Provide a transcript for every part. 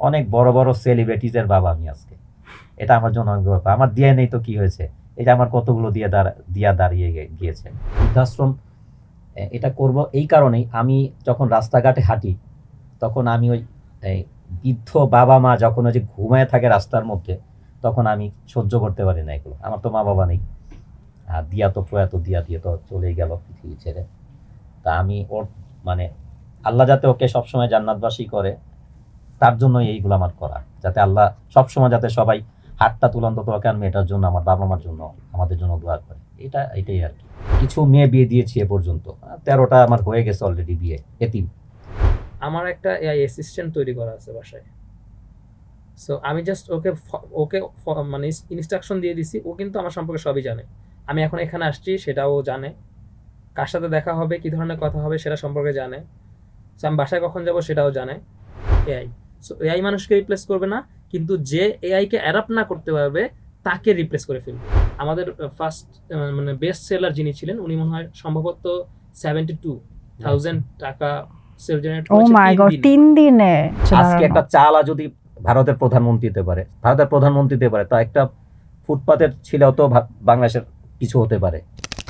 অনেক বড় বড় সেলিব্রিটিজের বাবা আমি আজকে। এটা আমার জন্য অনেক ব্যাপার। আমার দিয়ে নেই তো কি হয়েছে, এটা আমার কতগুলো দিয়া দাঁড়িয়ে গিয়েছে। বৃদ্ধাশ্রম এটা করব এই কারণেই, আমি যখন রাস্তাঘাটে হাঁটি তখন আমি ওই এই বৃদ্ধ বাবা মা যখন ওই যে ঘুমায় থাকে রাস্তার মধ্যে, তখন আমি সহ্য করতে পারি না এগুলো। আমার তো মা বাবা নেই, আর দিয়া তো প্রয়াত, দিয়া দিয়ে তো চলেই গেল পৃথিবী ছেড়ে। তা আমি ওর মানে আল্লাহ যাতে ওকে সবসময় জান্নাতবাসী করে, তার জন্য এইগুলো আমার করা, যাতে আল্লাহ সবসময় যাতে সবাই হাতটা তুলন্ত দরকার মেয়েটার জন্য, আমার বাবা মার জন্য, আমাদের জন্য দোয়া করে। এটাই আর কি। কিছু মেয়ে বিয়ে দিয়েছি এ পর্যন্ত, 13টা আমার হয়ে গেছে অলরেডি বিয়ে, এতিম। আমার একটা এআই অ্যাসিস্ট্যান্ট তৈরি করা আছে বাসায়। সো আমি জাস্ট ওকে ওকে মানে ইনস্ট্রাকশন দিয়ে দিছি, ও কিন্তু আমার সম্পর্কে সবই জানে। আমি এখন এখানে আসছি সেটাও জানে, কার সাথে দেখা হবে, কী ধরনের কথা হবে সেটা সম্পর্কে জানে। সো আমি বাসায় কখন যাব সেটাও জানে এআই। সো এআই মানুষকে রিপ্লেস করবে না, কিন্তু যে এআইকে অ্যাডাপ্ট না করতে পারবে তাকে রিপ্লেস করে ফেলবে। আমাদের ফার্স্ট মানে বেস্ট সেলার যিনি ছিলেন, উনি মনে হয় সম্ভবত 72,000 টাকা সেল জেনারেট ও করেছে মাই 3 গড, দিনে। 3 দিনে! আজকে একটা চালা যদি ভারতের প্রধানমন্ত্রী হতে পারে, তা একটা ফুটপাতের ছেলেও তো বাংলাদেশের কিছু হতে পারে।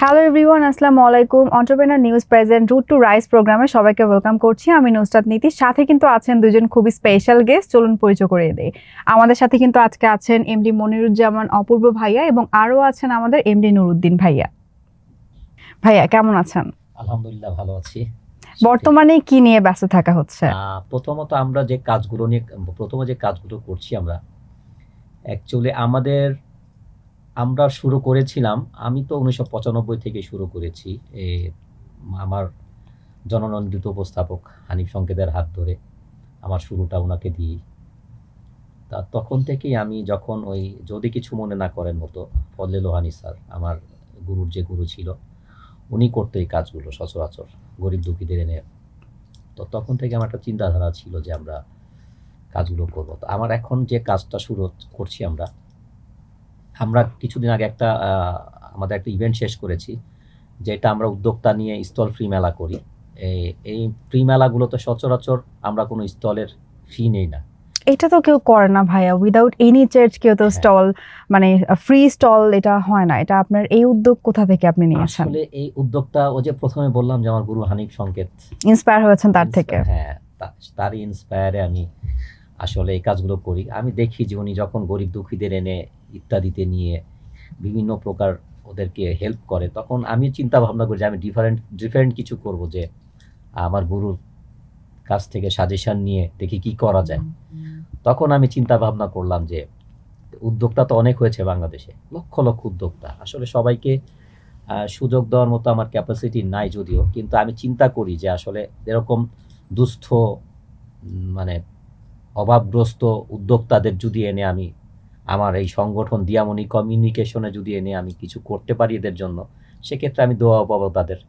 হ্যালো এভরিওয়ান, আসসালামু আলাইকুম। Entrepreneur news present route to rise প্রোগ্রামে সবাইকে ওয়েলকাম করছি। আমি নুসরাত নীতি, সাথে কিন্তু আছেন দুজন খুবই স্পেশাল গেস্ট। চলুন পরিচয় করিয়ে দেই। আমাদের সাথে কিন্তু আজকে আছেন এমডি মনিরুজ্জামান অপূর্ব ভাইয়া, এবং আরও আছেন আমাদের এমডি নুরুদ্দিন ভাইয়া। ভাইয়া কেমন আছেন? আলহামদুলিল্লাহ ভালো আছি। বর্তমানে কি নিয়ে ব্যস্ত থাকা হচ্ছে? প্রথমত প্রথমে যে কাজগুলো করছি আমরা, অ্যাকচুয়ালি আমরা শুরু করেছিলাম, আমি তো 1995 থেকে শুরু করেছি। আমার জননন্দিত উপস্থাপক হানিফ সংকেতের হাত ধরে আমার শুরুটা ওনাকে দিই। তা তখন থেকেই আমি যখন ওই যদি কিছু মনে না করেন হতো, ফজলে লোহানী স্যার আমার গুরুর যে গুরু ছিল, উনি করতো এই কাজগুলো সচরাচর গরিব দুঃখীদের এনে। তো তখন থেকে আমার একটা চিন্তাধারা ছিল যে আমরা কাজগুলো করবো। তো আমার এখন যে কাজটা শুরু করছি, আমরা কিছুদিন আগে আমাদের একটা ইভেন্ট শেষ করেছি, যেটা আমরা উদ্যোক্তা নিয়ে স্টল ফ্রি মেলা করি। এই ফ্রি মেলাগুলোতে সচরাচর আমরা কোনো স্টলের ফি নেই না। এটা তো কেউ করে না ভাইয়া, উইদাউট এনি চার্জ কেউ তো স্টল মানে ফ্রি স্টল এটা হয় না। এটা আপনার এই উদ্যোগ কোথা থেকে আপনি নিয়েছেন? আসলে এই উদ্যোগটা ওই যে প্রথমে বললাম যে আমার গুরু হানিফ সংকেত ইন্সপায়ার হয়েছেন তার থেকে? হ্যাঁ, তারই ইন্সপায়ারে আমি আসলে এই কাজগুলো করি। আমি দেখি যে উনি যখন গরিব দুঃখীদের এনে ইত্যাদিতে নিয়ে বিভিন্ন প্রকার ওদেরকে হেল্প করে, তখন আমি চিন্তা ভাবনা করি যে আমি ডিফারেন্ট কিছু করব, যে আমার গুরুর কাছ থেকে সাজেশন নিয়ে দেখি কি করা যায়। তখন আমি চিন্তা ভাবনা করলাম যে উদ্যোক্তা তো অনেক হয়েছে বাংলাদেশে, লক্ষ লক্ষ উদ্যোক্তা, আসলে সবাইকে সুযোগ দেওয়ার মতো আমার ক্যাপাসিটি নাই যদিও, কিন্তু আমি চিন্তা করি যে আসলে এরকম দুস্থ মানে অভাবগ্রস্ত উদ্যোক্তাদের যদি এনে আমি আমার এই সংগঠন দিয়ামনি কমিউনিকেশনে যদি এনে আমি কিছু করতে পারি এদের জন্য, সেক্ষেত্রে আমি দোয়া পাবো তাদের।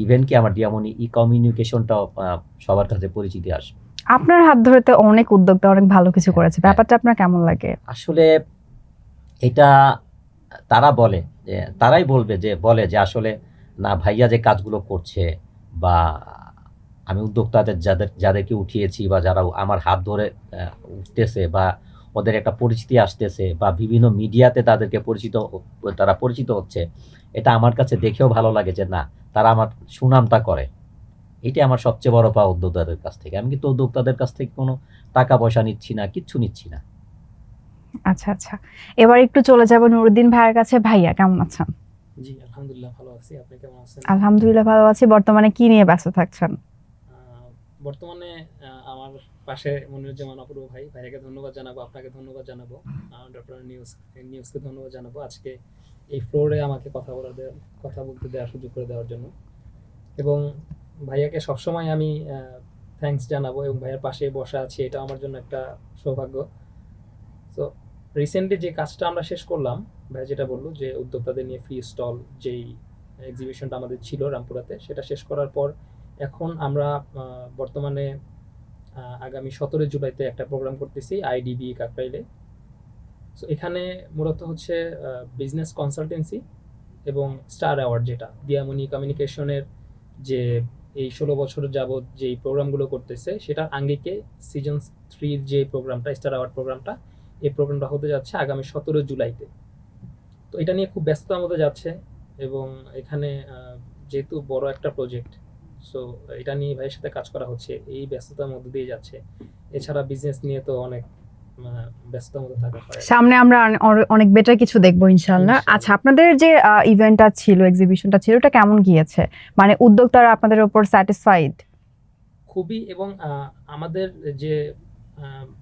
ইভেন কি আমার দিয়ামনি কমিউনিকেশনটাও সবার কাছে পরিচিতি আসবে। আপনার হাত ধরে তো অনেক উদ্যোক্তা অনেক ভালো কিছু করেছে, ব্যাপারটা আপনার কেমন লাগে? আসলে এটা তারাই বলে যে আসলে না, ভাইয়া যে কাজগুলো করছে, বা আমি উদ্যোক্তাদের যাদেরকে উঠিয়েছি, বা যারা আমার হাত ধরে উঠতেছে, বা ওদের একটা পরিচিতি আসতেছে, বা বিভিন্ন মিডিয়াতে তারা পরিচিত হচ্ছে, এটা আমার কাছে দেখেও ভালো লাগে যে না, তারা আমার সুনামটা করে। এটাই আমার সবচেয়ে বড় পাওয়া উদ্যোক্তাদের কাছ থেকে। আমি কিন্তু উদ্যোক্তাদের কাছ থেকে কোনো টাকা পয়সা নিচ্ছি না, কিচ্ছু নিচ্ছি না। আচ্ছা আচ্ছা, এবার একটু চলে যাব নুরুদ্দিন ভাইয়ের কাছে। ভাইয়া কেমন আছেন? জি আলহামদুলিল্লাহ ভালো আছি, আপনি কেমন আছেন? আলহামদুলিল্লাহ ভালো আছি। বর্তমানে কি নিয়ে ব্যস্ত থাকছেন? বর্তমানে আমার পাশে মনিরুজ্জামান অপূর্ব ভাইয়াকে ধন্যবাদ জানাবো, আপনাকে ধন্যবাদ জানাবো, এন্টারপ্রেনার নিউজকে ধন্যবাদ জানাবো আজকে এই ফ্লোরে আমাকে কথা বলতে দেওয়ার সুযোগ করে দেওয়ার জন্য। এবং ভাইয়াকে সবসময় আমি থ্যাঙ্কস জানাবো, এবং ভাইয়ার পাশে বসা আছি, এটা আমার জন্য একটা সৌভাগ্য। তো রিসেন্টলি যে কাজটা আমরা শেষ করলাম, ভাই যেটা বললো যে উদ্যোক্তাদের নিয়ে ফ্রি স্টল যেই এক্সিবিশনটা আমাদের ছিল রামপুরাতে, সেটা শেষ করার পর এখন আমরা বর্তমানে আগামী 17 জুলাইতে একটা প্রোগ্রাম করতেছি আইডিবি কাকরাইলে। সো এখানে মূলত হচ্ছে বিজনেস কনসালটেন্সি এবং স্টার অ্যাওয়ার্ড, যেটা দিয়ামনি কমিউনিকেশনের যে এই 16 বছর যাবৎ যেই প্রোগ্রামগুলো করতেছে সেটার আঙ্গিকে সিজন 3 যে প্রোগ্রামটা, স্টার অ্যাওয়ার্ড প্রোগ্রামটা, এই প্রোগ্রামটা হতে যাচ্ছে আগামী 17 জুলাইতে। তো এটা নিয়ে খুব ব্যস্ততার মধ্যে যাচ্ছে, এবং এখানে যেহেতু বড় একটা প্রজেক্ট, সো এটা নিয়ে ভাইয়ের সাথে কাজ করা হচ্ছে, এই ব্যস্ততার মধ্যে দিয়ে যাচ্ছে। এছাড়া বিজনেস নিয়ে তো অনেক ব্যস্ততার মধ্যে থাকা হয়। সামনে আমরা অনেক বেটার কিছু দেখবো ইনশাল্লাহ। ইনশাল্লাহ। আচ্ছা, আপনাদের যে ইভেন্টটা ছিল, এক্সিবিশনটা ছিল, ওটা কেমন গিয়েছে? মানে উদ্যোক্তারা আপনাদের উপর স্যাটিসফাইড? খুবই, এবং আমাদের যে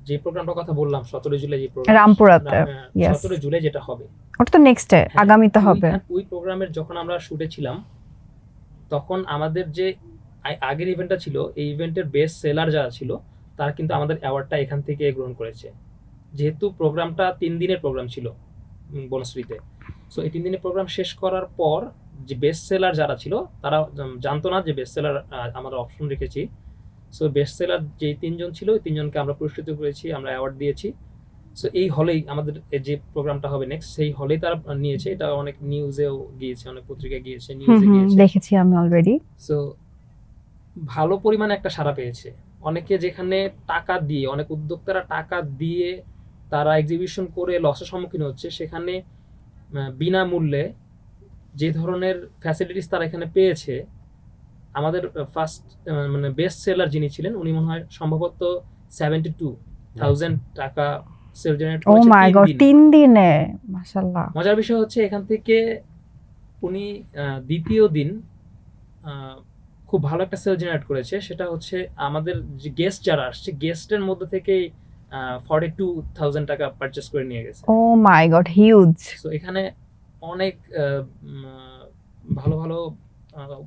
যে প্রোগ্রামটার কথা বললাম 17 জুলাই, যে প্রোগ্রাম রামপুরাতে, yes. 17 জুলাই যেটা হবে, ওটা তো নেক্সটে, হ্যাঁ, আগামীতে হবে। ওই প্রোগ্রামের যখন আমরা শুটে ছিলাম, তখন আমাদের যে আগের ইভেন্টটা ছিল, এই ইভেন্টের বেস্ট সেলার যারা ছিল তারা কিন্তু আমাদের অ্যাওয়ার্ডটা এখান থেকে গ্রহণ করেছে। যেহেতু প্রোগ্রামটা 3 দিনের প্রোগ্রাম ছিল বনশ্রীতে, সো এই 3 দিনের প্রোগ্রাম শেষ করার পর যে বেস্ট সেলার যারা ছিল তারা জানতো না যে বেস্ট সেলার আমরা অপশন রেখেছি। সো বেস্ট সেলার যেই 3 জন ছিল, ওই 3 জনকে আমরা পুরস্কৃত করেছি, আমরা অ্যাওয়ার্ড দিয়েছি। সো এই হলেই আমাদের যে প্রোগ্রামটা হবে নেক্সট, সেই হলেই তারা নিয়েছে। এটা অনেক নিউজেও গিয়েছে, অনেক পত্রিকায় গিয়েছে, নিউজে গিয়েছে, দেখেছি আমি অলরেডি। সো ভালো পরিমাণে একটা সাড়া পেয়েছে। অনেকে যেখানে টাকা দিয়ে, অনেক উদ্যোক্তারা টাকা দিয়ে তারা এক্সিবিশন করে লসের সম্মুখীন হচ্ছে, সেখানে বিনামূল্যে যে ধরনের ফ্যাসিলিটিস তারা এখানে পেয়েছে। আমাদের ফার্স্ট মানে বেস্ট সেলার যিনি ছিলেন, উনি মনে হয় সম্ভবত 72,000 টাকা সেল জেনারেট ও করেছে মাই 3 গড, দিনে। 3 দিনে! মাশাআল্লাহ। মজার বিষয় হচ্ছে এখান থেকে উনি দ্বিতীয় দিন খুব ভালো একটা সেল জেনারেট করেছে। সেটা হচ্ছে আমাদের যে গেস্ট যারা আসছে, গেস্টের মধ্যে থেকেই 42,000 টাকা পারচেস করে নিয়ে গেছে। ও মাই গড, হিউজ! সো এখানে অনেক ভালো ভালো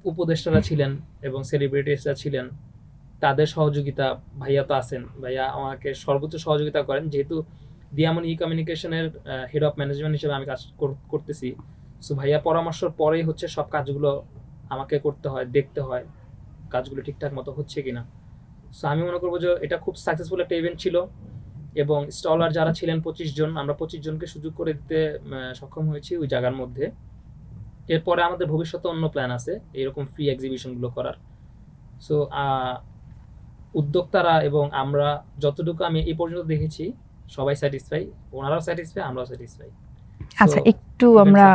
উপদেষ্টারা ছিলেন এবং সেলিব্রিটিসরা ছিলেন। তাদের সহযোগিতা, ভাইয়া তো আছেন, ভাইয়া আমাকে সর্বোচ্চ সহযোগিতা করেন। যেহেতু দিয়ামনি ই কমিউনিকেশনের হেড অফ ম্যানেজমেন্ট হিসেবে আমি কাজ করতেছি, সো ভাইয়া পরামর্শের পরেই হচ্ছে সব কাজগুলো আমাকে করতে হয়, দেখতে হয় কাজগুলো ঠিকঠাক মতো হচ্ছে কিনা। সো আমি মনে করবো যে এটা খুব সাকসেসফুল একটা ইভেন্ট ছিল, এবং স্টলার যারা ছিলেন 25 জন, আমরা 25 জনকে সুযোগ করে দিতে সক্ষম হয়েছি ওই জায়গার মধ্যে। এরপরে আমাদের ভবিষ্যতে অন্য প্ল্যান আছে এরকম ফ্রি এক্সিবিশনগুলো করার। সো উদ্যোক্তারা এবং আমরা যতটুকু আমি এই পর্যন্ত দেখেছি, সবাই স্যাটিসফাই, ওনারাও স্যাটিসফাই, আমরাও স্যাটিসফাই। আচ্ছা, একটু আমরা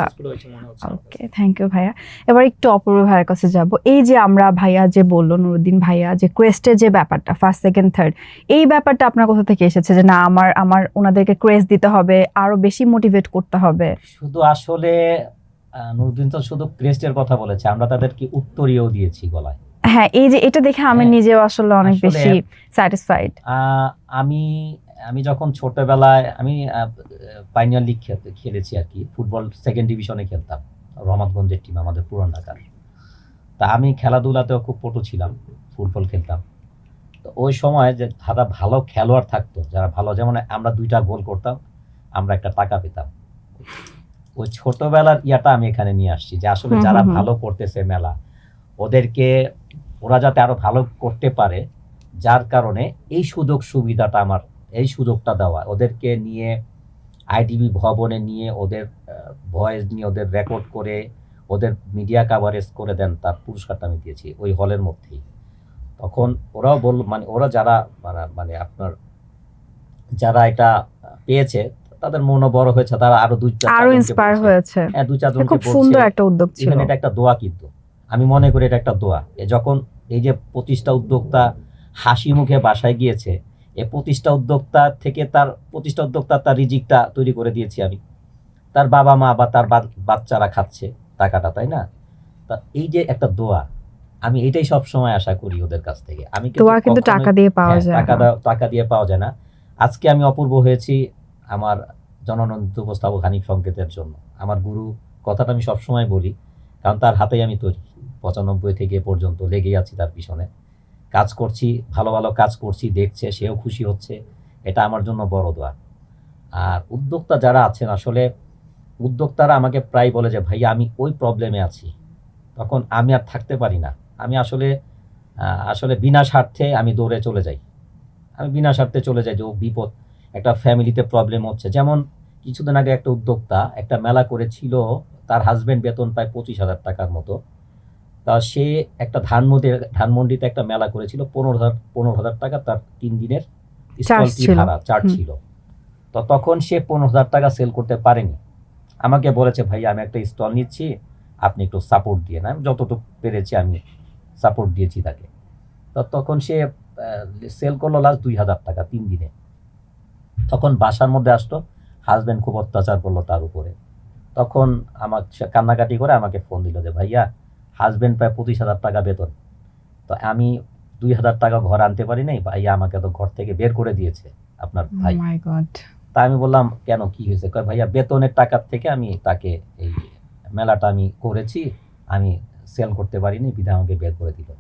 ওকে, থ্যাংক ইউ ভাইয়া। এবার একটু অপূর্ব ভাইয়ের কাছে যাব। এই যে আমরা ভাইয়া যে বললো, নুরুদ্দিন ভাইয়া, যে ক্রেস্টের যে ব্যাপারটা, ফার্স্ট সেকেন্ড থার্ড, এই ব্যাপারটা আপনার কোথা থেকে এসেছে যে না, আমার ওনাদেরকে ক্রেস্ট দিতে হবে, আরো বেশি মোটিভেট করতে হবে? শুধু আসলে নুরুদ্দিন তো শুধু ক্রেস্টের কথা বলেছে, আমরা তাদেরকে উত্তরীয় দিয়েছি গলায়। হ্যাঁ, এই যে এটা দেখে আমি হ্যাঁ, নিজেও আসলে অনেক আসলে, বেশি স্যাটিসফাইড। আমি যখন ছোটবেলায় আমি পাইনিয়ার লিগ খেলেছি আর কি, ফুটবল সেকেন্ড ডিভিশনে খেলতাম, রহমতগঞ্জের টিম আমাদের পুরান ঢাকার। তা আমি খেলাধুলাতেও খুব পটু ছিলাম, ফুটবল খেলতাম। তো ওই সময় যে যারা ভালো খেলোয়াড় থাকতো, যারা ভালো, যেমন আমরা 2টা গোল করতাম, আমরা একটা টাকা পেতাম। ওই ছোটবেলার ইয়াটা আমি এখানে নিয়ে আসছি, যে আসলে যারা ভালো করতেছে মেলা, ওরা যাতে আরো ভালো করতে পারে, যার কারণে এই সুবিধাটা আমার, এই সুযোগটা দেওয়া, ওদেরকে নিয়ে আইডিবি ভবনে নিয়ে ওদের ভয়েস নিয়ে ওদের রেকর্ড করে ওদের মিডিয়া কাভারেজ করে দেন, তার পুরস্কারটা আমি দিয়েছি ওই হলের মধ্যেই। তখন ওরাও বলল, মানে ওরা যারা মানে আপনার যারা এটা পেয়েছে তাদের মনও বড় হয়েছে, তারা আরো আরো ইন্সপায়ার হয়েছে। হ্যাঁ, 2-4 জনকে খুব সুন্দর একটা উদ্যোগ ছিল। এটা একটা দোয়া, কিন্তু আমি মনে করি এটা একটা দোয়া। যখন এই যে 25টা উদ্যোক্তা হাসি মুখে বাসায় গিয়েছে, এই 25টা উদ্যোক্তা তার রিজিকটা তৈরি করে দিয়েছি আমি, তার বাবা মা বা তার বাচ্চারা খাচ্ছে টাকাটা, তাই না? তা এই যে একটা দোয়া, আমি এটাই সব সময় আশা করি ওদের কাছ থেকে। আমি দোয়া কিন্তু টাকা দিয়ে পাওয়া যায় না। টাকা দিয়ে পাওয়া যায় না। আজকে আমি অপূর্ব হয়েছি আমার জননন্দিত উপস্থাপক হানিফ সংকেতের জন্য। আমার গুরু কথাটা আমি সবসময় বলি, কারণ তার হাতেই আমি তৈরি। 95 থেকে পর্যন্ত লেগেই আছি তার পিছনে, কাজ করছি, ভালো ভালো কাজ করছি, দেখছে, সেও খুশি হচ্ছে, এটা আমার জন্য বড় দোয়া। আর উদ্যোক্তা যারা আছেন, আসলে উদ্যোক্তারা আমাকে প্রায় বলে যে ভাইয়া আমি ওই প্রবলেমে আছি, তখন আমি আর থাকতে পারি না। আমি আসলে বিনা স্বার্থে আমি দৌড়ে চলে যাই, যে ও বিপদ, একটা ফ্যামিলিতে প্রবলেম হচ্ছে। যেমন কিছুদিন আগে একটা উদ্যোক্তা একটা মেলা করেছিল, তার হাজবেন্ড বেতন পায় 25,000 টাকার মতো, তা সে একটা ধানমন্ডিতে একটা মেলা করেছিল, 15,000 টাকা তার 3 দিনের Charge স্টলটি ছিল। ভাড়া চার্জ হুম। ছিল। তো তখন সে 15,000 টাকা সেল করতে পারেনি। আমাকে বলেছে, ভাই আমি একটা স্টল নিচ্ছি, আপনি একটু সাপোর্ট দিয়ে না। আমি যতটুকু পেরেছি আমি সাপোর্ট দিয়েছি তাকে। তো তখন সে সেল করলো লাস্ট 2,000 টাকা 3 দিনে। তখন বাসার মধ্যে আসলো, হাজব্যান্ড খুব অত্যাচার করলো তার উপরে। তখন আমাকে সে কান্নাকাটি করে আমাকে ফোন দিল যে ভাইয়া, হাজব্যান্ড প্রায় 25,000 টাকা বেতন, তো আমি 2,000 টাকা ঘর আনতে পারি নাই, ভাইয়া আমাকে তো ঘর থেকে বের করে দিয়েছে আপনার ভাই। মাই গড। তা আমি বললাম, কেন, কি হয়েছে? কয় ভাইয়া, বেতনের টাকার থেকে আমি তাকে এই মেলাটা আমি করেছি, আমি সেল করতে পারিনি, বিধায় আমাকে বের করে দিল।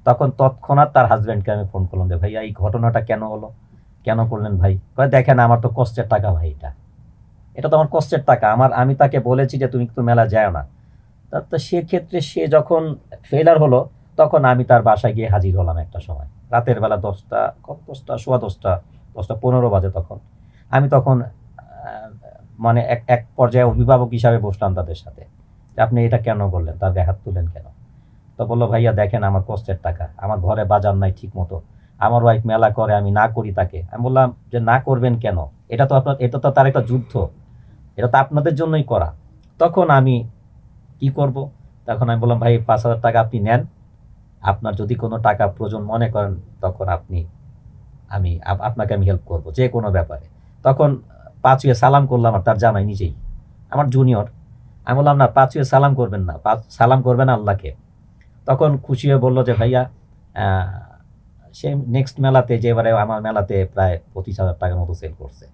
তখন তৎক্ষণাৎ তার হাজব্যান্ডকে আমি ফোন করলাম যে ভাইয়া, এই ঘটনাটা কেন হলো, কেন করলেন ভাই? কয় দেখেন, আমার তো কষ্টের টাকা ভাই, এটা তো আমার কষ্টের টাকা, আমি তাকে বলেছি যে তুমি তো মেলা যায় না। তো সেক্ষেত্রে সে যখন ফেলার হলো, তখন আমি তার বাসায় গিয়ে হাজির হলাম একটা সময় রাতের বেলা 10:15 বাজে। তখন আমি মানে এক পর্যায়ে অভিভাবক হিসাবে বসলাম তাদের সাথে, যে আপনি এটা কেন করলেন, তার গায়ে হাত তুলেন কেন? তো বললো, ভাইয়া দেখেন, আমার কষ্টের টাকা, আমার ঘরে বাজার নাই ঠিক মতো, আমার ওয়াইফ মেলা করে, আমি না করি তাকে। আমি বললাম যে না করবেন কেন, এটা তো তার একটা যুদ্ধ, এটা তো আপনাদের জন্যই করা। তখন আমি কি করব? তখন আমি বললাম, ভাই 5,000 টাকা আপনি নেন, আপনার যদি কোনো টাকা প্রয়োজন মনে করেন তখন আপনাকে আমি হেল্প করব যে কোনো ব্যাপারে। তখন 5 ওয়ে সালাম করলাম, আর তার জামাই নিজেই আমার জুনিয়র। আমি বললাম, না, 5 ওয়ে সালাম করবেন না, সালাম করবেন আল্লাহকে। তখন খুশি হয়ে বললো যে ভাইয়া, সে নেক্সট মেলাতে, যে এবারে আমার মেলাতে প্রায় 25,000 টাকার মতো সেল করছে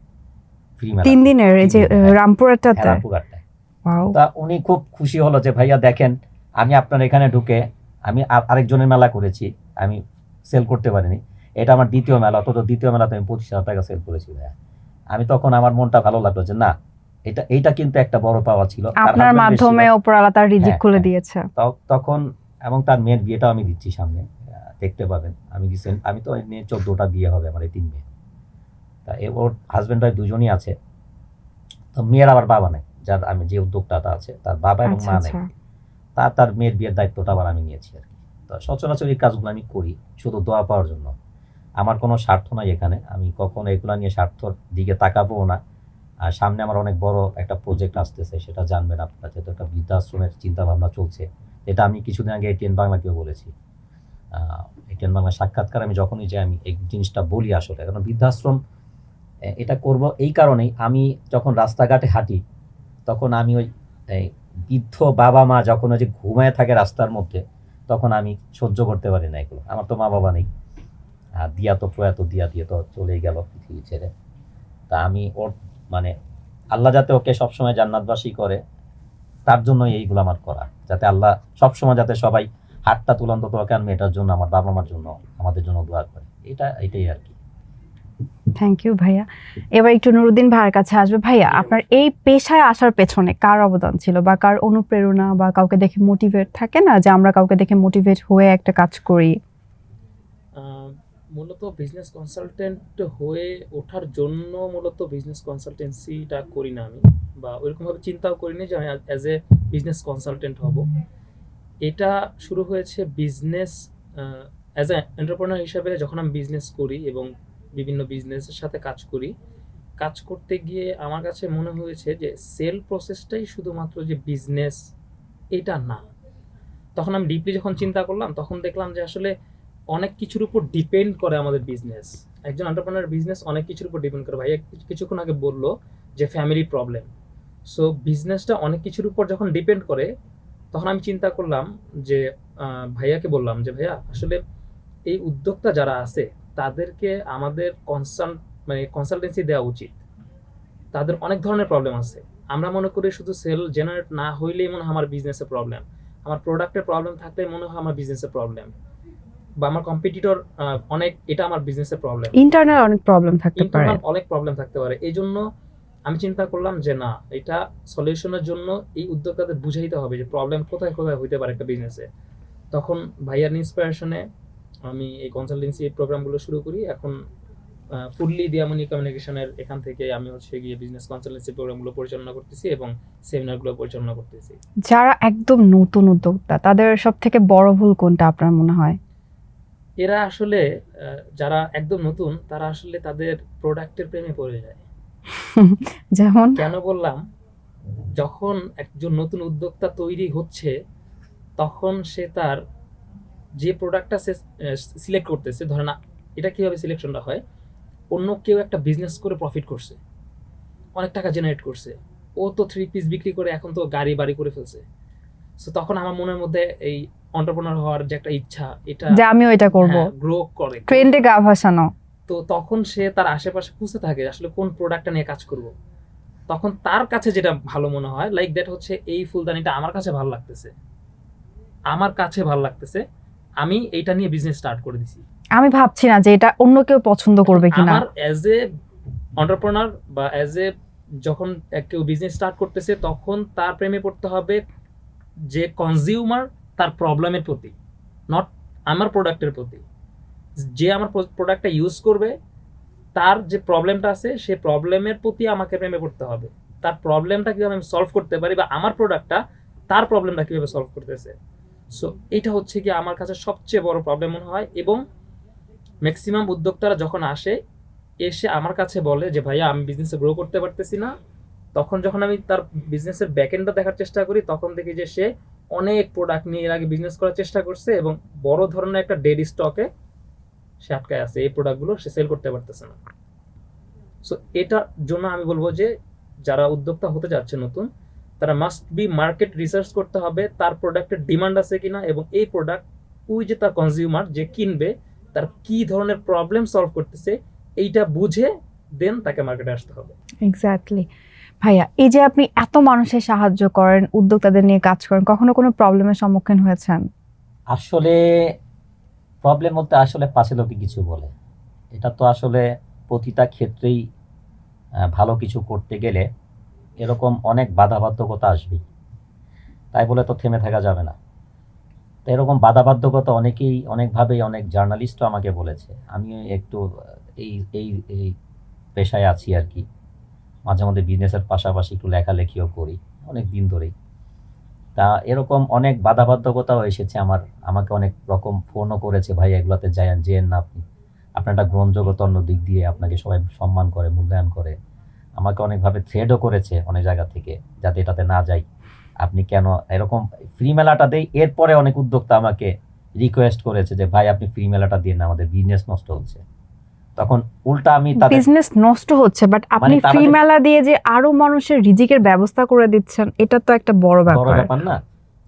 ফ্রি মেলা 3 দিনের এই যে রামপুরাটাতে। রামপুরহাটে। ওয়াও। তা উনি খুব খুশি হলো যে ভাইয়া দেখেন, আমি আপনার এখানে ঢুকে আমি আরেকজনের মেলা করেছি, আমি সেল করতে পারিনি, এটা আমার দ্বিতীয় মেলা, অথচ দ্বিতীয় মেলাতে আমি 25,000 টাকা সেল করেছি ভাইয়া। আমি তখন আমার মনটা ভালো লাগলো যে না, এইটা কিন্তু একটা বড় পাওয়া ছিল। তার আপনার husband মাধ্যমে ছিল। উপরওয়ালা তার রিজিক হ্যাঁ, খুলে হ্যাঁ। দিয়েছে। তখন এবং তার মেয়ের বিয়েটাও আমি দিচ্ছি সামনে, দেখতে পাবেন। আমি তো নিয়ে 14টা বিয়ে হবে আমার, এই 3 মেয়ে। তা ওর হাজব্যান্ড ওয়াইফ দুজনই আছে। তো মেয়ের আবার বাবা নেই, যার আমি যে উদ্যোক্তাটা আছে তার বাবা এবং আচ্ছা মা নেই। আচ্ছা। তার মেয়ের বিয়ের দায়িত্বটা আবার আমি নিয়েছি আর কি। তো সচরাচর এই কাজগুলো আমি করি শুধু দোয়া পাওয়ার জন্য। আমার কোনো স্বার্থ নাই এখানে, আমি কখনো এগুলো নিয়ে স্বার্থর দিকে তাকাবো না। আর সামনে আমার অনেক বড় একটা প্রজেক্ট আসতেছে, সেটা জানবেন আপনারা, যেহেতু একটা বৃদ্ধাশ্রমের চিন্তা ভাবনা চলছে। এটা আমি কিছুদিন আগে এটিএন বাংলাকেও বলেছি। এটিএন বাংলা সাক্ষাৎকার আমি যখনই যাই আমি এই জিনিসটা বলি আসলে, কারণ বৃদ্ধাশ্রম এটা করব এই কারণেই, আমি যখন রাস্তাঘাটে হাঁটি তখন আমি ওই এই বৃদ্ধ বাবা মা যখন ওই যে ঘুমায় থাকে রাস্তার মধ্যে, তখন আমি সহ্য করতে পারি না এগুলো। আমার তো মা বাবা নেই, আর দিয়া তো প্রয়াত, দিয়ে তো চলেই গেল পৃথিবী ছেড়ে। তা আমি ওর মানে আল্লাহ যাতে ওকে সবসময় জান্নাতবাসী করে, তার জন্য এইগুলো আমার করা, যাতে আল্লাহ সবসময় যাতে সবাই হাতটা তুলন্ত ওকে আর মেয়েটার জন্য, আমার বাবা মার জন্য, আমাদের জন্য দোয়া করে। এটাই আর কি। থ্যাংক ইউ ভাইয়া। এবার একটু নুরুদ্দিন ভাইয়ের কাছে আসবে। ভাইয়া, আপনার এই পেশায় আসার পেছনে কার অবদান ছিল, বা কার অনুপ্রেরণা, বা কাউকে দেখে মোটিভেট থাকে না যে আমরা কাউকে দেখে মোটিভেট হয়ে একটা কাজ করি? মূলত বিজনেস কনসালটেন্ট হয়ে ওঠার জন্য মূলত বিজনেস কনসালটেন্সিটা করি না আমি, বা ওইরকমভাবে চিন্তাও করিনি যে আমি অ্যাজ এ বিজনেস কনসালটেন্ট হব। এটা শুরু হয়েছে বিজনেস অ্যাজ এ এন্টারপ্রেনার হিসেবে, যখন আমি বিজনেস করি এবং বিভিন্ন বিজনেসের সাথে কাজ করতে গিয়ে আমার কাছে মনে হয়েছে যে সেল প্রসেসটাই শুধুমাত্র যে বিজনেস, এটা না। তখন আমি ডিপলি যখন চিন্তা করলাম, তখন দেখলাম যে আসলে অনেক কিছুর উপর ডিপেন্ড করে আমাদের বিজনেস। একজন এন্টারপ্রেনার বিজনেস অনেক কিছুর উপর ডিপেন্ড করে। ভাইয়া কিছুক্ষণ আগে বললো যে ফ্যামিলি প্রবলেম। সো বিজনেসটা অনেক কিছুর উপর যখন ডিপেন্ড করে, তখন আমি চিন্তা করলাম যে ভাইয়াকে বললাম যে ভাইয়া, আসলে এই উদ্যোক্তা যারা আছে তাদেরকে আমাদের কনসালটেন্সি দেওয়া উচিত। তাদের অনেক ধরনের প্রবলেম আছে। আমরা মনে করি শুধু সেল জেনারেট না হইলেই মনে হয় আমার বিজনেসের প্রবলেম, আমার প্রোডাক্টের প্রবলেম থাকলে মনে হয় আমার বিজনেসের প্রবলেম, বা আমার কম্পিটিটর অনেক, এটা আমার বিজনেসের প্রবলেম। ইন্টারনাল অনেক প্রবলেম থাকতে পারে। ইন্টারনাল অনেক প্রবলেম থাকতে পারে। এই জন্য আমি চিন্তা করলাম যে না, এটা সলিউশনের জন্য এই উদ্যোক্তাদের বুঝাইতে হবে যে প্রবলেম কোথায় কোথায় হইতে পারে একটা বিজনেসে। তখন ভাইয়ার ইন্সপিরেশনে আমি এই কনসালটেন্সি প্রোগ্রামগুলো শুরু করি। এখন ফুললি দিয়ামনি কমিউনিকেশনের এখান থেকে আমি হচ্ছে গিয়ে বিজনেস কনসালটেন্সি প্রোগ্রামগুলো পরিচালনা করতেছি এবং সেমিনারগুলো পরিচালনা করতেছি। যারা একদম নতুন উদ্যোক্তা তাদের সব থেকে বড় ভুল কোনটা আপনার মনে হয়? এরা আসলে যারা একদম নতুন তারা আসলে তাদের প্রোডাক্টের প্রেমে পড়ে যায়। যেমন কেন বললাম, যখন একজন নতুন উদ্যোক্তা তৈরি হচ্ছে তখন সে তার যে প্রোডাক্টটা সে সিলেক্ট করতেছে, ধরে না এটা কিভাবে সিলেকশনটা হয়, অন্য কেউ একটা বিজনেস করে প্রফিট করছে, অনেক টাকা জেনারেট করছে, ও তো 3 পিস বিক্রি করে এখন তো গাড়ি বাড়ি করে ফেলছে। সো তখন আমার মনের মধ্যে এই এন্টারপ্রেনার হওয়ার যে একটা ইচ্ছা, এটা যে আমিও এটা করব, গ্রো করে। ট্রেন্ডে গা ভাসানো। তো তখন সে তার আশেপাশে খুঁজতে থাকে আসলে কোন প্রোডাক্টটা নিয়ে কাজ করব। তখন তার কাছে যেটা ভালো মনে হয়, লাইক দ্যাট হচ্ছে এই ফুলদানিটা আমার কাছে ভালো লাগতেছে, আমি এইটা নিয়ে বিজনেস স্টার্ট করে দিছি। আমি ভাবছি না যে এটা অন্য কেউ পছন্দ করবে কিনা। আমার অ্যাজ এ এন্টারপ্রেনার বা অ্যাজ এ যখন কেউ বিজনেস স্টার্ট করতেছে তখন তার প্রেমে পড়তে হবে যে কনজিউমার তার প্রবলেমের প্রতি, নট আমার প্রোডাক্টের প্রতি। যে আমার প্রোডাক্টটা ইউজ করবে তার যে প্রবলেমটা আছে সেই প্রবলেমের প্রতি আমাকে প্রেমে পড়তে হবে, তার প্রবলেমটা কিভাবে আমি সলভ করতে পারি বা আমার প্রোডাক্টটা তার প্রবলেমটা কিভাবে সলভ করতেছে। সো এটা হচ্ছে কি আমার কাছে সবচেয়ে বড় প্রবলেম মনে হয়। এবং ম্যাক্সিমাম উদ্যোক্তারা যখন এসে আমার কাছে বলে যে ভাইয়া আমি বিজনেসে গ্রো করতে পারতেছি না, তখন যখন আমি তার বিজনেসের ব্যাকএন্ডটা দেখার চেষ্টা করি তখন দেখি যে সে অনেক প্রোডাক্ট নিয়ে এর আগে বিজনেস করার চেষ্টা করছে এবং বড় ধরনের একটা ডেড স্টকে সে আটকায় আছে, এই প্রোডাক্টগুলো সে সেল করতে পারতেছে না। সো এটার জন্য আমি বলবো যে যারা উদ্যোক্তা হতে যাচ্ছে নতুন, তারা মাস্ট বি মার্কেট রিসার্চ করতে হবে তার প্রোডাক্টের ডিমান্ড আছে কিনা, এবং এই প্রোডাক্ট ওই যে তার কনজিউমার যে কিনবে তার কি ধরনের প্রবলেম সলভ করতেছে এইটা বুঝে দেন তাকে মার্কেটে আসতে হবে। এক্স্যাক্টলি। ভাইয়া, এই যে আপনি এত মানুষের সাহায্য করেন, উদ্যোক্তাদের নিয়ে কাজ করেন, কখনো কোনো প্রবলেমের সম্মুখীন হয়েছেন? আসলে প্রবলেম বলতে আসলে পাশে লোকে কিছু বলে, এটা তো আসলে প্রতিটা ক্ষেত্রেই ভালো কিছু করতে গেলে এরকম অনেক বাধাবাধকতা আসবেই, তাই বলে তো থেমে থাকা যাবে না। তো এরকম বাধাবাধকতা অনেকেই অনেকভাবেই, অনেক জার্নালিস্টও আমাকে বলেছে। আমি একটু এই এই এই পেশায় আছি আর কি, মাঝে মধ্যে বিজনেসের পাশাপাশি একটু লেখালেখিও করি অনেক দিন ধরেই। তা এরকম অনেক বাধাবাধকতাও এসেছে আমাকে অনেক রকম ফোনও করেছে, ভাই এগুলোতে যেন না, আপনার একটা গ্রহণযোগ্যতা অন্য দিক দিয়ে আপনাকে সবাই সম্মান করে, মূল্যায়ন করে। আমাকে অনেকভাবে থ্রেডও করেছে অনেক জায়গা থেকে যাতে এটাতে না যাই, আপনি কেন এরকম ফ্রি মেলাটা দেই। এরপরে অনেক উদ্যোক্তা আমাকে রিকোয়েস্ট করেছে যে ভাই আপনি ফ্রি মেলাটা দিয়ে না, আমাদের বিজনেস নষ্ট হচ্ছে। তখন উল্টা আমি বিজনেস নষ্ট হচ্ছে, বাট আপনি ফ্রি মেলা দিয়ে যে আরো মানুষের রিজিকের ব্যবস্থা করে দিচ্ছেন, এটা তো একটা বড় ব্যাপার না।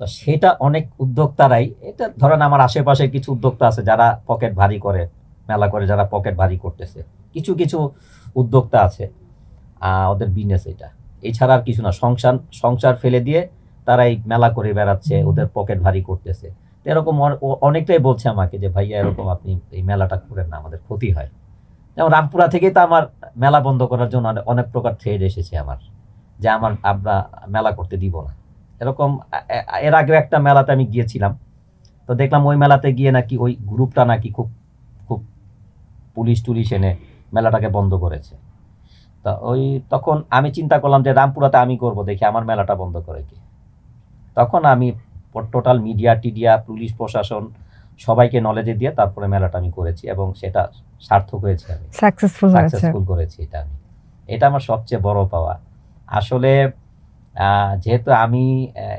তো সেটা অনেক উদ্যোক্তারাই, এটা ধরেন আমার আশেপাশে কিছু উদ্যোক্তা আছে যারা পকেট ভারী করে মেলা করে, যারা পকেট ভারী করতেছে, কিছু কিছু উদ্যোক্তা আছে ওদের বিজনেস এটা, এছাড়া আর কিছু না। সংসার ফেলে দিয়ে তারা এই মেলা করে বেড়াচ্ছে, ওদের পকেট ভারী করতেছে। তো এরকম অনেকটাই বলছে আমাকে যে ভাইয়া এরকম আপনি এই মেলাটা করেন না, আমাদের ক্ষতি হয়। যেমন রামপুরা থেকেই তো আমার মেলা বন্ধ করার জন্য অনেক প্রকার থ্রেড এসেছে আমার, যে আমরা মেলা করতে দিব না। এরকম এর আগে একটা মেলাতে আমি গিয়েছিলাম, তো দেখলাম ওই মেলাতে গিয়ে নাকি ওই গ্রুপটা নাকি খুব খুব পুলিশ টুলিশ এনে মেলাটাকে বন্ধ করেছে। তা তখন আমি চিন্তা করলাম যে রামপুরাতে আমি করব, দেখি আমার মেলাটা বন্ধ করে কি। তখন আমি টোটাল মিডিয়া পুলিশ প্রশাসন সবাইকে নলেজে দিয়ে তারপরে মেলাটা আমি করেছি এবং সেটা সার্থক হয়েছে, আমি সাকসেসফুল করেছি। এটা আমার সবচেয়ে বড় পাওয়া। আসলে যেহেতু আমি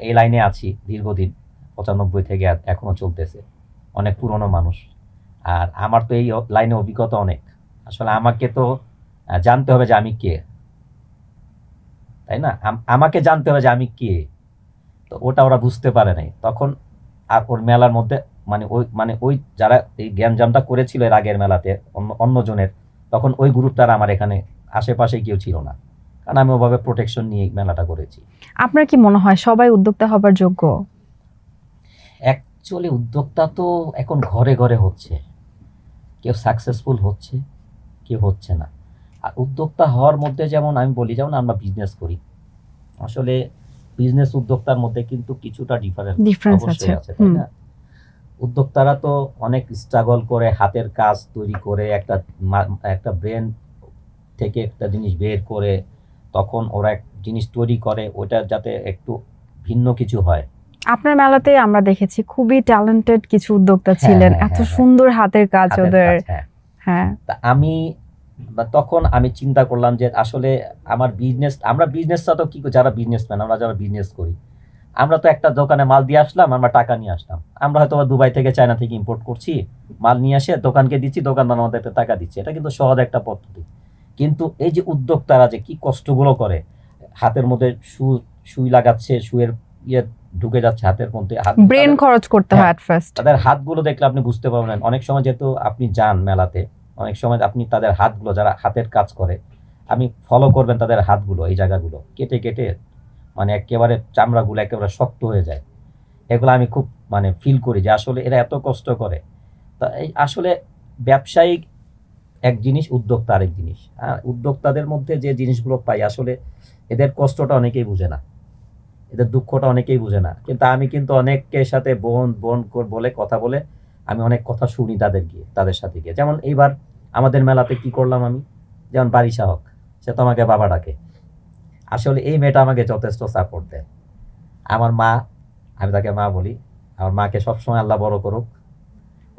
এই লাইনে আছি দীর্ঘদিন, 95 থেকে এখনো চলতেছে, অনেক পুরনো মানুষ, আর আমার তো এই লাইনে অভিজ্ঞতা অনেক। আসলে আমাকে তো জানতে হবে যে আমি কে, তাই না? আমাকে জানতে হবে যে আমি কে। তো ওটা ওরা বুঝতে পারে নাই তখন। আর ওর মেলার মধ্যে ওই যারা এই জ্ঞানজামটা করেছিল এর আগের মেলাতে অন্য জনের, তখন ওই গ্রুপটার আমার এখানে আশেপাশে কেউ ছিল না, কারণ আমি ওভাবে প্রোটেকশন নিয়ে মেলাটা করেছি। আপনার কি মনে হয় সবাই উদ্যোক্তা হবার যোগ্য? অ্যাকচুয়ালি উদ্যোক্তা তো এখন ঘরে ঘরে হচ্ছে, কেউ সাকসেসফুল হচ্ছে, কেউ হচ্ছে না। আর উদ্যোক্তা হওয়ার মধ্যে যেমন আমি বলি, যেমন আমরা বিজনেস করি, আসলে বিজনেস উদ্যোক্তার মধ্যে কিন্তু কিছুটা ডিফারেন্স আছে, তাই না? উদ্যোক্তারা তো অনেক স্ট্রাগল করে হাতের কাজ তৈরি করে একটা ব্রেন থেকে একটা জিনিস বের করে তখন ওরা এক জিনিস তৈরি করে ওটা যাতে একটু ভিন্ন কিছু হয়। আপনার মেলাতে আমরা দেখেছি খুবই ট্যালেন্টেড কিছু উদ্যোক্তা হ্যাঁ, ছিলেন, হ্যাঁ, এত হ্যাঁ, সুন্দর হাতের কাজ হাতের ওদের। কাজ, হ্যাঁ। হ্যাঁ, তা তখন আমি চিন্তা করলাম যে আসলে আমরা বিজনেসটা তো কি করি, যারা বিজনেসম্যান আমরা যারা বিজনেস করি, আমরা তো একটা দোকানে মাল দিয়ে আসলাম, আমরা টাকা নিয়ে আসলাম, আমরা হয়তো বা দুবাই থেকে চায়না থেকে ইম্পোর্ট করছি, মাল নিয়ে এসে দোকানকে দিচ্ছি, দোকানদার আমাদের একটা টাকা দিচ্ছে, এটা কিন্তু সহজ একটা পদ্ধতি। কিন্তু এই যে উদ্যোক্তারা যে কি কষ্টগুলো করে, হাতের মধ্যে সুই লাগাচ্ছে, সুইয়ের ইয়ে ঢুকে যাচ্ছে হাতের মধ্যে, ব্রেন খরচ করতে হয় এট ফার্স্ট। তাদের হাতগুলো দেখলে আপনি বুঝতে পারবেন। অনেক সময় যেহেতু আপনি যান মেলাতে, অনেক সময় আপনি তাদের হাতগুলো, যারা হাতের কাজ করে, আমি ফলো করবেন তাদের হাতগুলো, এই জায়গাগুলো কেটে কেটে মানে একেবারে চামড়াগুলো একেবারে শক্ত হয়ে যায়। এগুলো আমি খুব মানে ফিল করি যে আসলে এরা এত কষ্ট করে। তা এই আসলে ব্যবসায়িক এক জিনিস, উদ্যোক্তা আরেক জিনিস। উদ্যোক্তাদের মধ্যে যে জিনিসগুলো পাই, আসলে এদের কষ্টটা অনেকেই বুঝে না, এদের দুঃখটা অনেকেই বুঝে না। কিন্তু আমি কিন্তু অনেকের সাথে বলে কথা বলে আমি অনেক কথা শুনি তাদের সাথে গিয়ে। যেমন এইবার আমাদের মেলাতে কি করলাম আমি, যেমন বারিশা হক, সে তো আমাকে বাবা ডাকে। আসলে এই মেয়েটা আমাকে যথেষ্ট সাপোর্ট দেয়। আমার মা, আমি তাকে মা বলি, আমার মাকে সবসময় আল্লাহ বড় করুক।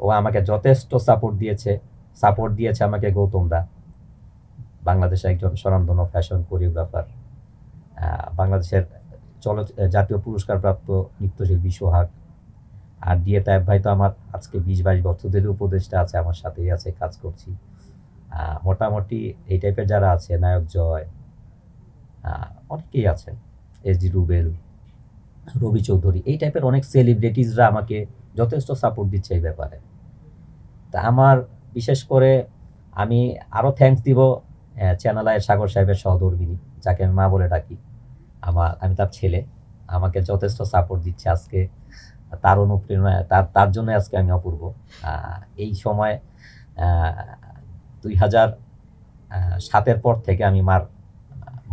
ও আমাকে যথেষ্ট সাপোর্ট দিয়েছে আমাকে গৌতম দা, বাংলাদেশে একজন স্বনামধন্য ফ্যাশন কোরিওগ্রাফার, বাংলাদেশের জাতীয় পুরস্কার প্রাপ্ত নৃত্যশিল্পী সোহাগ, আর দিয়ে তাইব ভাই তো আমার আজকে 20-22 বছর ধরে উপদেষ্টা আছে, আমার সাথেই আছে, কাজ করছি। মোটামুটি এই টাইপের যারা আছে, নায়ক জয়, অনেকেই আছে, এসডি রুবেল, রবি চৌধুরী, এই টাইপের অনেক সেলিব্রিটিজরা আমাকে যথেষ্ট সাপোর্ট দিচ্ছে এই ব্যাপারে। তা আমার বিশেষ করে আমি আরও থ্যাঙ্কস দিব চ্যানেলায়ের সাগর সাহেবের সহধর্মিনী, যাকে আমি মা বলে ডাকি। আমি তার ছেলে, আমাকে যথেষ্ট সাপোর্ট দিচ্ছে আজকে। তার অনুপ্রেরণা, তার জন্য আজকে আমি অপূর্ব। এই সময় 2007-এর পর থেকে আমি মার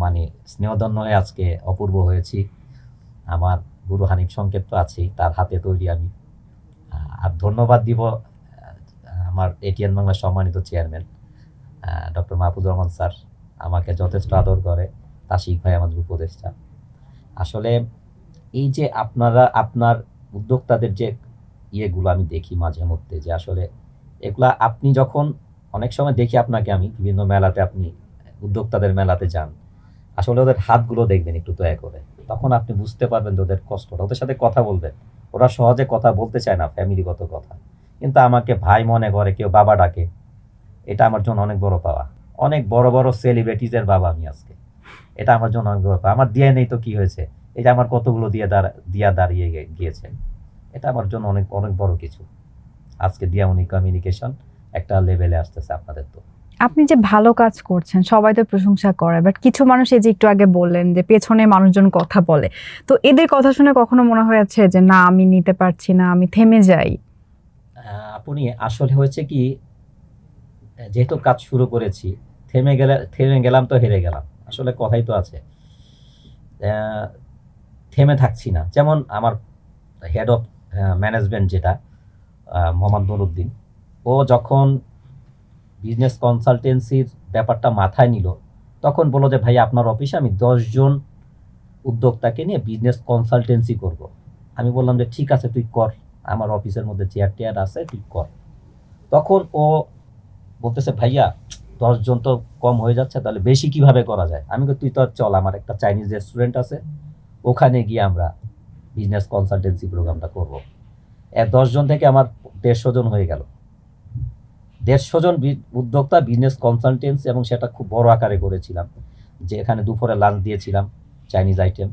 মানে স্নেহধন্য হয়ে আজকে অপূর্ব হয়েছি। আমার গুরু হানিফ সংকেত তো আছেই, তার হাতে তৈরি আমি। আর ধন্যবাদ দিব আমার এটিএন বাংলা সম্মানিত chairman doctor Mahfuzur Rahman sir, আমাকে যথেষ্ট আদর করে। তাশিক ভাই আমাদের উপদেষ্টা। আসলে এই যে আপনার উদ্যোক্তাদের যে ইয়েগুলো আমি দেখি মাঝে মধ্যে, যে আসলে এগুলা আপনি যখন অনেক সময় দেখি আপনাকে আমি বিভিন্ন মেলাতে, আপনি উদ্যোক্তাদের মেলাতে যান, আসলে ওদের হাতগুলো দেখবেন একটু দয়া করে, তখন আপনি বুঝতে পারবেন যে ওদের কষ্টটা। ওদের সাথে কথা বলবেন, ওরা সহজে কথা বলতে চায় না, ফ্যামিলিগত কথা, কিন্তু আমাকে ভাই মনে করে, কেউ বাবা ডাকে। এটা আমার জন্য অনেক বড় পাওয়া। অনেক বড় বড় সেলিব্রিটিজের বাবা আমি আজকে, এটা আমার জন্য অনেক বড় পাওয়া। আমার দিয়ে নেই তো কি হয়েছে, এটা আমার কতগুলো দিয়া দাঁড়িয়ে গিয়েছে, এটা আমার জন্য অনেক অনেক বড় কিছু। আজকে দিয়ামনি কমিউনিকেশন একটা লেভেলে আসতেছে আপনাদের। তো আপনি যে ভালো কাজ করছেন সবাই তো প্রশংসা করে, বাট কিছু মানুষ, এই যে একটু আগে বললেন যে পেছনে মানুষজন কথা বলে, তো এদের কথা শুনে কখনো মনে হয়েছে যে না আমি নিতে পারছি না, আমি থেমে যাই? আপনি আসলে হয়েছে কি, যেহেতু কাজ শুরু করেছি, থেমে গেলাম তো হেরে গেলাম, আসলে কথাই তো আছে। থেমে থাকছি না। যেমন আমার হেড অফ ম্যানেজমেন্ট যেটা মোহাম্মদ নুরুদ্দিন, ও যখন বিজনেস কনসালটেন্সির ব্যাপারটা মাথায় নিল, তখন বললো যে ভাই আপনার অফিসে আমি 10 জন উদ্যোক্তাকে নিয়ে বিজনেস কনসালটেন্সি করব। আমি বললাম যে ঠিক আছে তুই কর, আমার অফিসের মধ্যে চেয়ার আছে, তুই কর। তখন ও বলতেছে ভাইয়া 10 জন তো কম হয়ে যাচ্ছে, তাহলে বেশি কিভাবে করা যায়। আমি তুই তো চল, আমার একটা চাইনিজ রেস্টুরেন্ট আছে, ওখানে গিয়ে আমরা বিজনেস কনসালটেন্সি প্রোগ্রামটা করব। 10 জন থেকে আমার 150 জন হয়ে গেল। 150 জন উদ্যোক্তা বিজনেস কনসালটেন্সি, এবং সেটা খুব বড় আকারে করেছিলাম, যে এখানে দুপুরে লাঞ্চ দিয়েছিলাম চাইনিজ আইটেম,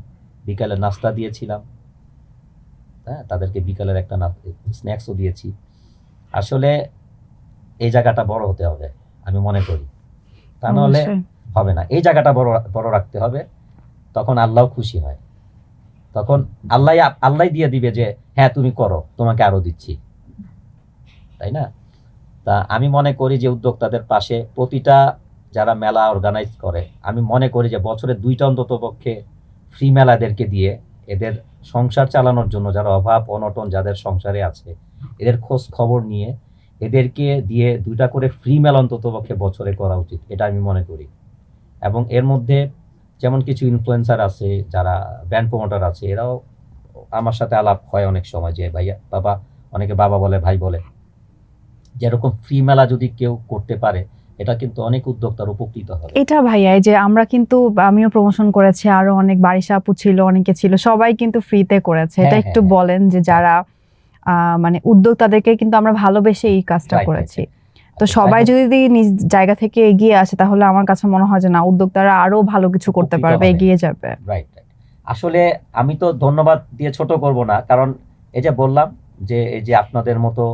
বিকালে নাস্তা দিয়েছিলাম, হ্যাঁ তাদেরকে বিকালের একটা স্ন্যাক্সও দিয়েছি। আসলে এই জায়গাটা বড় হতে হবে আমি মনে করি, তা নাহলে হবে না। এই জায়গাটা বড় রাখতে হবে, তখন আল্লাহ খুশি হয়, তখন আল্লাহ দিয়ে দিবে যে হ্যাঁ তুমি করো, তোমাকে আরো দিচ্ছি, তাই না? তা আমি মনে করি যে উদ্যোক্তাদের পাশে প্রতিটা যারা মেলা অর্গানাইজ করে, আমি মনে করি যে বছরে 2টা অন্তত পক্ষে ফ্রি মেলাদেরকে দিয়ে এদের সংসার চালানোর জন্য, যারা অভাব অনটন যাদের সংসারে আছে, এদের খোঁজ খবর নিয়ে এদেরকে দিয়ে 2টা করে ফ্রি মেল অন্তত পক্ষে বছরে করা উচিত, এটা আমি মনে করি। এবং এর মধ্যে যেমন কিছু ইনফ্লুয়েন্সার আছে, যারা ব্র্যান্ড প্রমোটার আছে, এরাও আমার সাথে আলাপ হয় অনেক সময় যে ভাইয়া বাবা, অনেকে বাবা বলে, ভাই বলে, যেরকম ফ্রি মেলা যদি কেউ করতে পারে এটা কিন্তু অনেক উদ্যোক্তার উপকৃত হবে। এটা ভাইয়া, এই যে আমরা কিন্তু আমিও প্রমোশন করেছি, আরো অনেক বারিশা আপু ছিল, অনেকে ছিল, সবাই কিন্তু ফ্রিতে করেছে। এটা হ্যাঁ, একটু হ্যাঁ, বলেন যে যারা মানে উদ্যোক্তাদেরকে কিন্তু আমরা ভালোবেসে এই কাজটা Right, করেছি। right, তো right. সবাই যাই হোক, যদি নিজ জায়গা থেকে এগিয়ে আসে তাহলে আমার কাছে মনে হয় যে না, উদ্যোক্তারা আরো ভালো কিছু করতে উপকৃত পারবে, হবে। এগিয়ে যাবে। Right right. আসলে আমি তো ধন্যবাদ দিয়ে ছোট করব না, কারণ এই যে বললাম যে এই যে আপনাদের মতো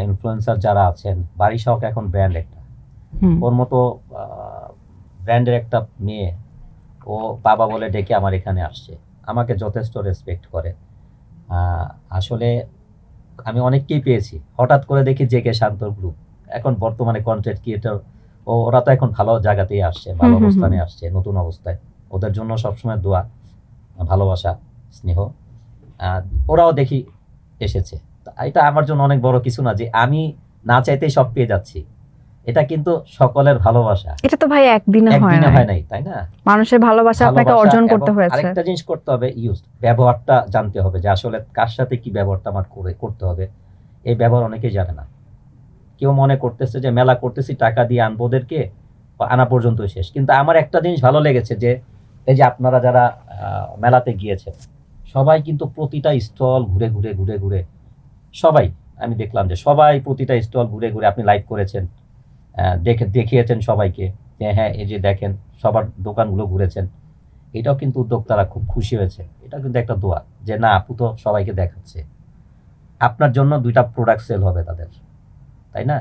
ইনফ্লুয়েন্সার যারা আছেন, বারিশাওক এখন ব্র্যান্ড একটা, হুম। ওর মতো ব্র্যান্ডের একটা মেয়ে, ও বাবা বলে ডেকে আমার এখানে আসছে, আমাকে যথেষ্ট রেসপেক্ট করে। আসলে আমি অনেককেই পেয়েছি, হঠাৎ করে দেখি জেকে শান্তর গ্রুপ এখন বর্তমানে কন্টেন্ট ক্রিয়েটর, ওরা তো এখন ভালো জায়গাতেই আসছে, ভালো হুম, হুম, অবস্থানে হুম। আসছে, নতুন অবস্থায়। ওদের জন্য সবসময় দোয়া, ভালোবাসা, স্নেহ। আহ, ওরাও দেখি এসেছে। তা এটা আমার জন্য অনেক বড় কিছু না যে আমি না চাইতেই সব পেয়ে যাচ্ছি, এটা কিন্তু সকলের ভালোবাসা, এটা তো ভাই একদিনে হয় একদিনে না, হয় নাই, তাই না? মানুষের ভালোবাসা আপনাকে ভালোবাসা অর্জন এবং করতে হয়েছে। আরেকটা জিনিস করতে হবে, ব্যবহারটা জানতে হবে যে আসলে কার সাথে কি ব্যবহারটা আমার করতে হবে। এই ব্যবহার অনেকেই জানে না। কেউ মনে করতেছে যে মেলা করতেছি টাকা দিয়ে আনবো ওদেরকে, আনা পর্যন্ত শেষ। কিন্তু আমার একটা জিনিস ভালো লেগেছে যে এই যে আপনারা যারা মেলাতে গিয়েছেন, সবাই কিন্তু প্রতিটা স্টল ঘুরে ঘুরে ঘুরে ঘুরে, সবাই, আমি দেখলাম যে সবাই প্রতিটা স্টল ঘুরে ঘুরে, আপনি লাইভ করেছেন, দেখিয়েছেন সবাইকে যে হ্যাঁ এই যে দেখেন, সবার দোকানগুলো ঘুরেছেন। এটাও কিন্তু উদ্যোক্তারা খুব খুশি হয়েছে। এটা কিন্তু একটা দোয়া যে না, আপু তো সবাইকে দেখাচ্ছে, আপনার জন্য 2টা প্রোডাক্ট সেল হবে তাদের, তাই না?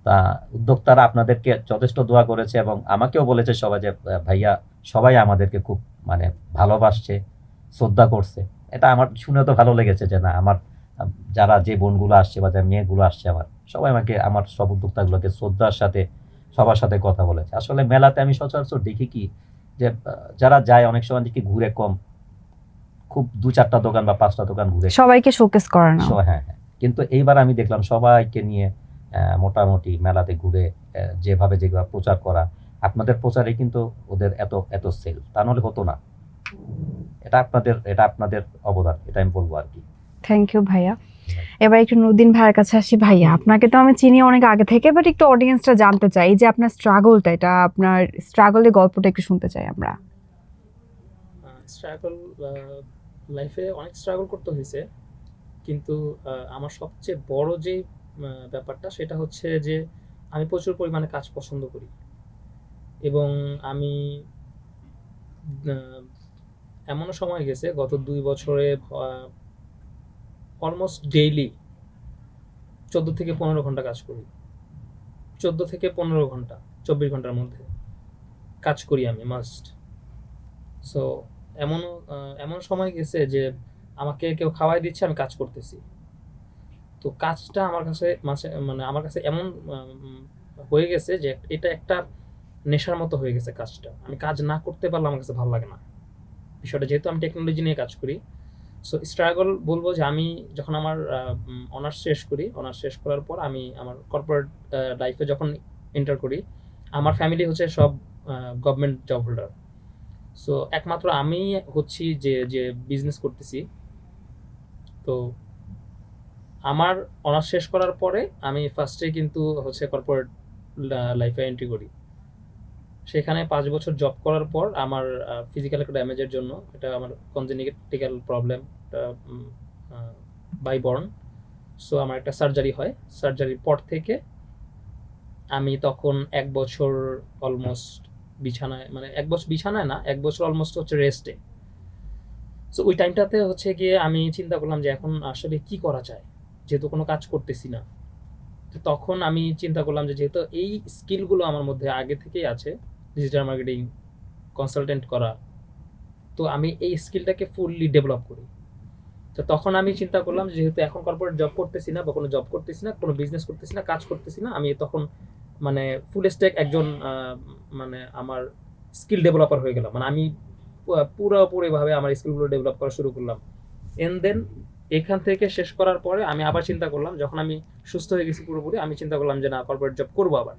তা উদ্যোক্তারা আপনাদেরকে যথেষ্ট দোয়া করেছে এবং আমাকেও বলেছে সবাই যে ভাইয়া সবাই আমাদেরকে খুব মানে ভালোবাসছে, শ্রদ্ধা করছে। এটা আমার শুনে তো ভালো লেগেছে যে না, আমার যারা যে বোনগুলো আসছে বা যে মেয়েগুলো আসছে, আমার সবাই আমাকে, আমার সব উদ্যোক্তাগুলোকে শ্রদ্ধার সাথে সবার সাথে কথা বলেছে। আসলে মেলাতে আমি সচরাচর দেখি কি যে যারা যায় অনেক সময় দেখি ঘুরে কম, খুব 2-4টা দোকান বা 5টা দোকান ঘুরে। সবাইকে শোকেস করে না। হ্যাঁ হ্যাঁ, কিন্তু এইবার আমি দেখলাম সবাইকে নিয়ে মোটামুটি মেলাতে ঘুরে যেভাবে প্রচার করা, আপনাদের প্রচারে কিন্তু ওদের এত এত সেল, তা নাহলে হতো না। এটা আপনাদের অবদান, এটা আমি বলবো আর কি। থ্যাংক ইউ ভাইয়া। এবার একটু নুরুদ্দিন ভাইয়ের কাছে আসি। ভাইয়া, আপনাকে তো আমি চিনি অনেক আগে থেকে, বাট একটু অডিয়েন্সটা জানতে চাই যে আপনার স্ট্রাগলটা, এটা আপনার স্ট্রাগলের গল্পটা একটু শুনতে চাই আমরা। স্ট্রাগল, লাইফে অনেক স্ট্রাগল করতে হয়েছে, কিন্তু আমার সবচেয়ে বড় যে ব্যাপারটা সেটা হচ্ছে যে আমি প্রচুর পরিমাণে কাজ পছন্দ করি, এবং আমি এমনও সময় গেছে গত 2 বছরে অলমোস্ট ডেইলি 14 থেকে 15 ঘন্টা কাজ করি। 14 থেকে 15 ঘন্টা, 24 ঘন্টার মধ্যে কাজ করি আমি মাস্ট। সো এমন সময় গেছে যে আমাকে কেউ খাওয়াই দিচ্ছে, আমি কাজ করতেছি। তো কাজটা আমার কাছে মানে আমার কাছে এমন হয়ে গেছে যে এটা একটা নেশার মতো হয়ে গেছে কাজটা। আমি কাজ না করতে পারলে আমার কাছে ভালো লাগে না বিষয়টা, যেহেতু আমি টেকনোলজি নিয়ে কাজ করি। সো স্ট্রাগল বলবো যে আমি যখন আমার অনার্স শেষ করি, অনার্স শেষ করার পর আমি আমার কর্পোরেট লাইফে যখন এন্টার করি, আমার ফ্যামিলি হচ্ছে সব গভর্নমেন্ট জব হোল্ডার। সো একমাত্র আমি হচ্ছি যে যে বিজনেস করতেছি। তো আমার অনার্স শেষ করার পরে আমি ফার্স্টে কিন্তু হচ্ছে কর্পোরেট লাইফে এন্ট্রি করি। সেখানে 5 বছর জব করার পর আমার ফিজিক্যাল একটা ড্যামেজের জন্য, এটা আমার congenital problem, by born. So আমার একটা সার্জারি হয়। সার্জারির পর থেকে আমি তখন 1 বছর অলমোস্ট বিছানায়, মানে 1 বছর বিছানায় না, 1 বছর অলমোস্ট হচ্ছে রেস্টে। সো ওই টাইমটাতে হচ্ছে গিয়ে আমি চিন্তা করলাম যে এখন আসলে কি করা যায়, যেহেতু কোনো কাজ করতেছি না। তো তখন আমি চিন্তা করলাম যে যেহেতু এই স্কিলগুলো আমার মধ্যে আগে থেকেই আছে, ডিজিটাল মার্কেটিং, কনসালটেন্ট করা, তো আমি এই স্কিলটাকে ফুললি ডেভেলপ করি। তো তখন আমি চিন্তা করলাম যেহেতু এখন কর্পোরেট জব করতেছি না, বা কোনো জব করতেছি না, কোনো বিজনেস করতেছি না, কাজ করতেছি না, আমি তখন মানে ফুল স্ট্যাক একজন মানে আমার স্কিল ডেভেলপার হয়ে গেলাম। মানে আমি পুরোপুরিভাবে আমার স্কিলগুলো ডেভেলপ করা শুরু করলাম। এন্ড দেন এখান থেকে শেষ করার পরে আমি আবার চিন্তা করলাম, যখন আমি সুস্থ হয়ে গেছি পুরোপুরি, আমি চিন্তা করলাম যে না, কর্পোরেট জব করবো আবার।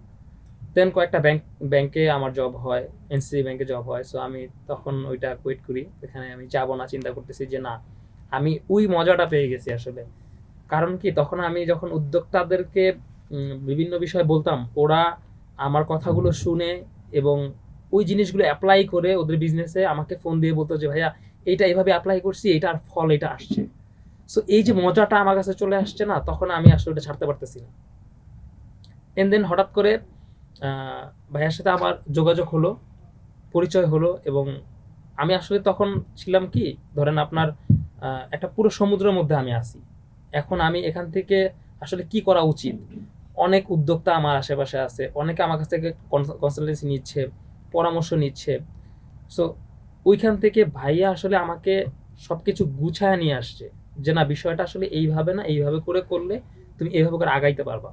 দেন কয়েকটা ব্যাংকে আমার জব হয়, এনসিসি ব্যাংকে জব হয়। সো আমি তখন ওইটা কুইট করি, এখানে আমি যাবো না, চিন্তা করতেছি যে না, আমি ওই মজাটা পেয়ে গেছি আসলে। কারণ কি, তখন আমি যখন উদ্যোক্তাদেরকে বিভিন্ন বিষয় বলতাম, ওরা আমার কথাগুলো শুনে এবং ওই জিনিসগুলো অ্যাপ্লাই করে ওদের বিজনেসে আমাকে ফোন দিয়ে বলতো যে ভাইয়া এইটা এইভাবে অ্যাপ্লাই করছি, এটার ফল এটা আসছে। সো এই যে মজাটা আমার কাছে চলে আসছে না, তখন আমি আসলে এটা ছাড়তে পারতেছি না। এন্ড দেন হঠাৎ করে ভাইয়ার সাথে আমার যোগাযোগ হলো, পরিচয় হলো, এবং আমি আসলে তখন ছিলাম কি, ধরেন আপনার একটা পুরো সমুদ্রের মধ্যে আমি আছি। এখন আমি এখান থেকে আসলে কি করা উচিত, অনেক উদ্যোক্তা আমার আশেপাশে আছে, অনেকে আমার কাছ থেকে কনসালটেন্সি নিচ্ছে, পরামর্শ নিচ্ছে। সো ওইখান থেকে ভাইয়া আসলে আমাকে সবকিছু গুছায় নিয়ে আসছে যে না, বিষয়টা আসলে এইভাবে না, এইভাবে করে করলে তুমি এইভাবে করে আগাইতে পারবা।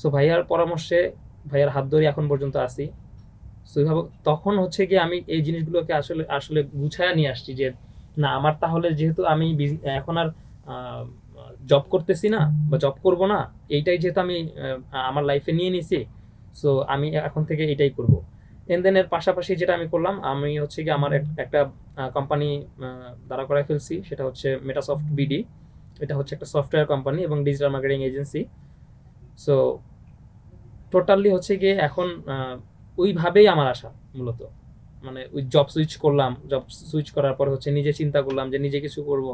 সো ভাইয়ার পরামর্শে, ভাইয়ার হাত ধরে এখন পর্যন্ত আছি। সো এইভাবে তখন হচ্ছে কি আমি এই জিনিসগুলোকে আসলে আসলে গুছায় নিয়ে আসছি যে না, আমার তাহলে যেহেতু আমি এখন আর জব করতেছি না বা জব করব না, এইটাই যেহেতু আমি আমার লাইফে নিয়ে নিছি, সো আমি এখন থেকে এটাই করব। এন্ড দেন এর পাশাপাশি যেটা আমি করলাম, আমি হচ্ছে কি আমার একটা কোম্পানি দাঁড়া করায় ফেলছি, সেটা হচ্ছে মেটাসফট বিডি। এটা হচ্ছে একটা সফটওয়্যার কোম্পানি এবং digital marketing agency. So totally হচ্ছে গিয়ে এখন ওইভাবেই আমার আশা মূলত। মানে ওই জব সুইচ করলাম, জব সুইচ করার পর হচ্ছে নিজে চিন্তা করলাম যে নিজে কিছু করব।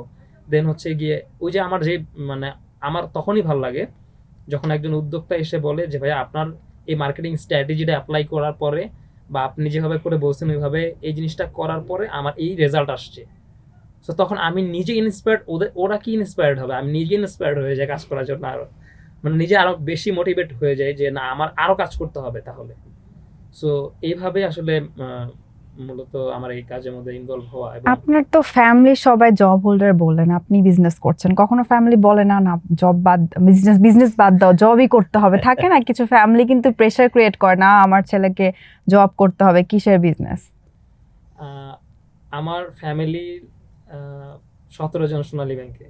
দেন হচ্ছে গিয়ে ওই যে আমার যে মানে আমার তখনই ভালো লাগে যখন একজন উদ্যোক্তা এসে বলে যে ভাইয়া আপনার এই মার্কেটিং স্ট্র্যাটেজিটা অ্যাপ্লাই করার পরে বা আপনি যেভাবে করে বলছেন ওইভাবে এই জিনিসটা করার পরে আমার এই রেজাল্ট আসছে। সো তখন আমি নিজে ইন্সপায়ার্ড, ওরা কি ইন্সপায়ার্ড হবে, আমি নিজে ইন্সপায়ার্ড হয়ে যাই কাজ করার জন্য, আরো মানে নিজে আরো বেশি মোটিভেট হয়ে যায় যে না, আমার আরো কাজ করতে হবে তাহলে। সো এইভাবে আসলে মূলত আমার এই কাজের মধ্যে ইনভলভ হওয়া। এবং আপনার তো ফ্যামিলি সবাই জব হোল্ডার, বলেন আপনি বিজনেস করছেন, কখনো ফ্যামিলি বলে না না জব বাদ, বিজনেস বাদ দাও, জবই করতে হবে? থাকে না কিছু ফ্যামিলি কিন্তু প্রেসার ক্রিয়েট করে, না আমার ছেলেকে জব করতে হবে, কিসের বিজনেস? আমার ফ্যামিলির 17 জন সোনালী ব্যাংকে,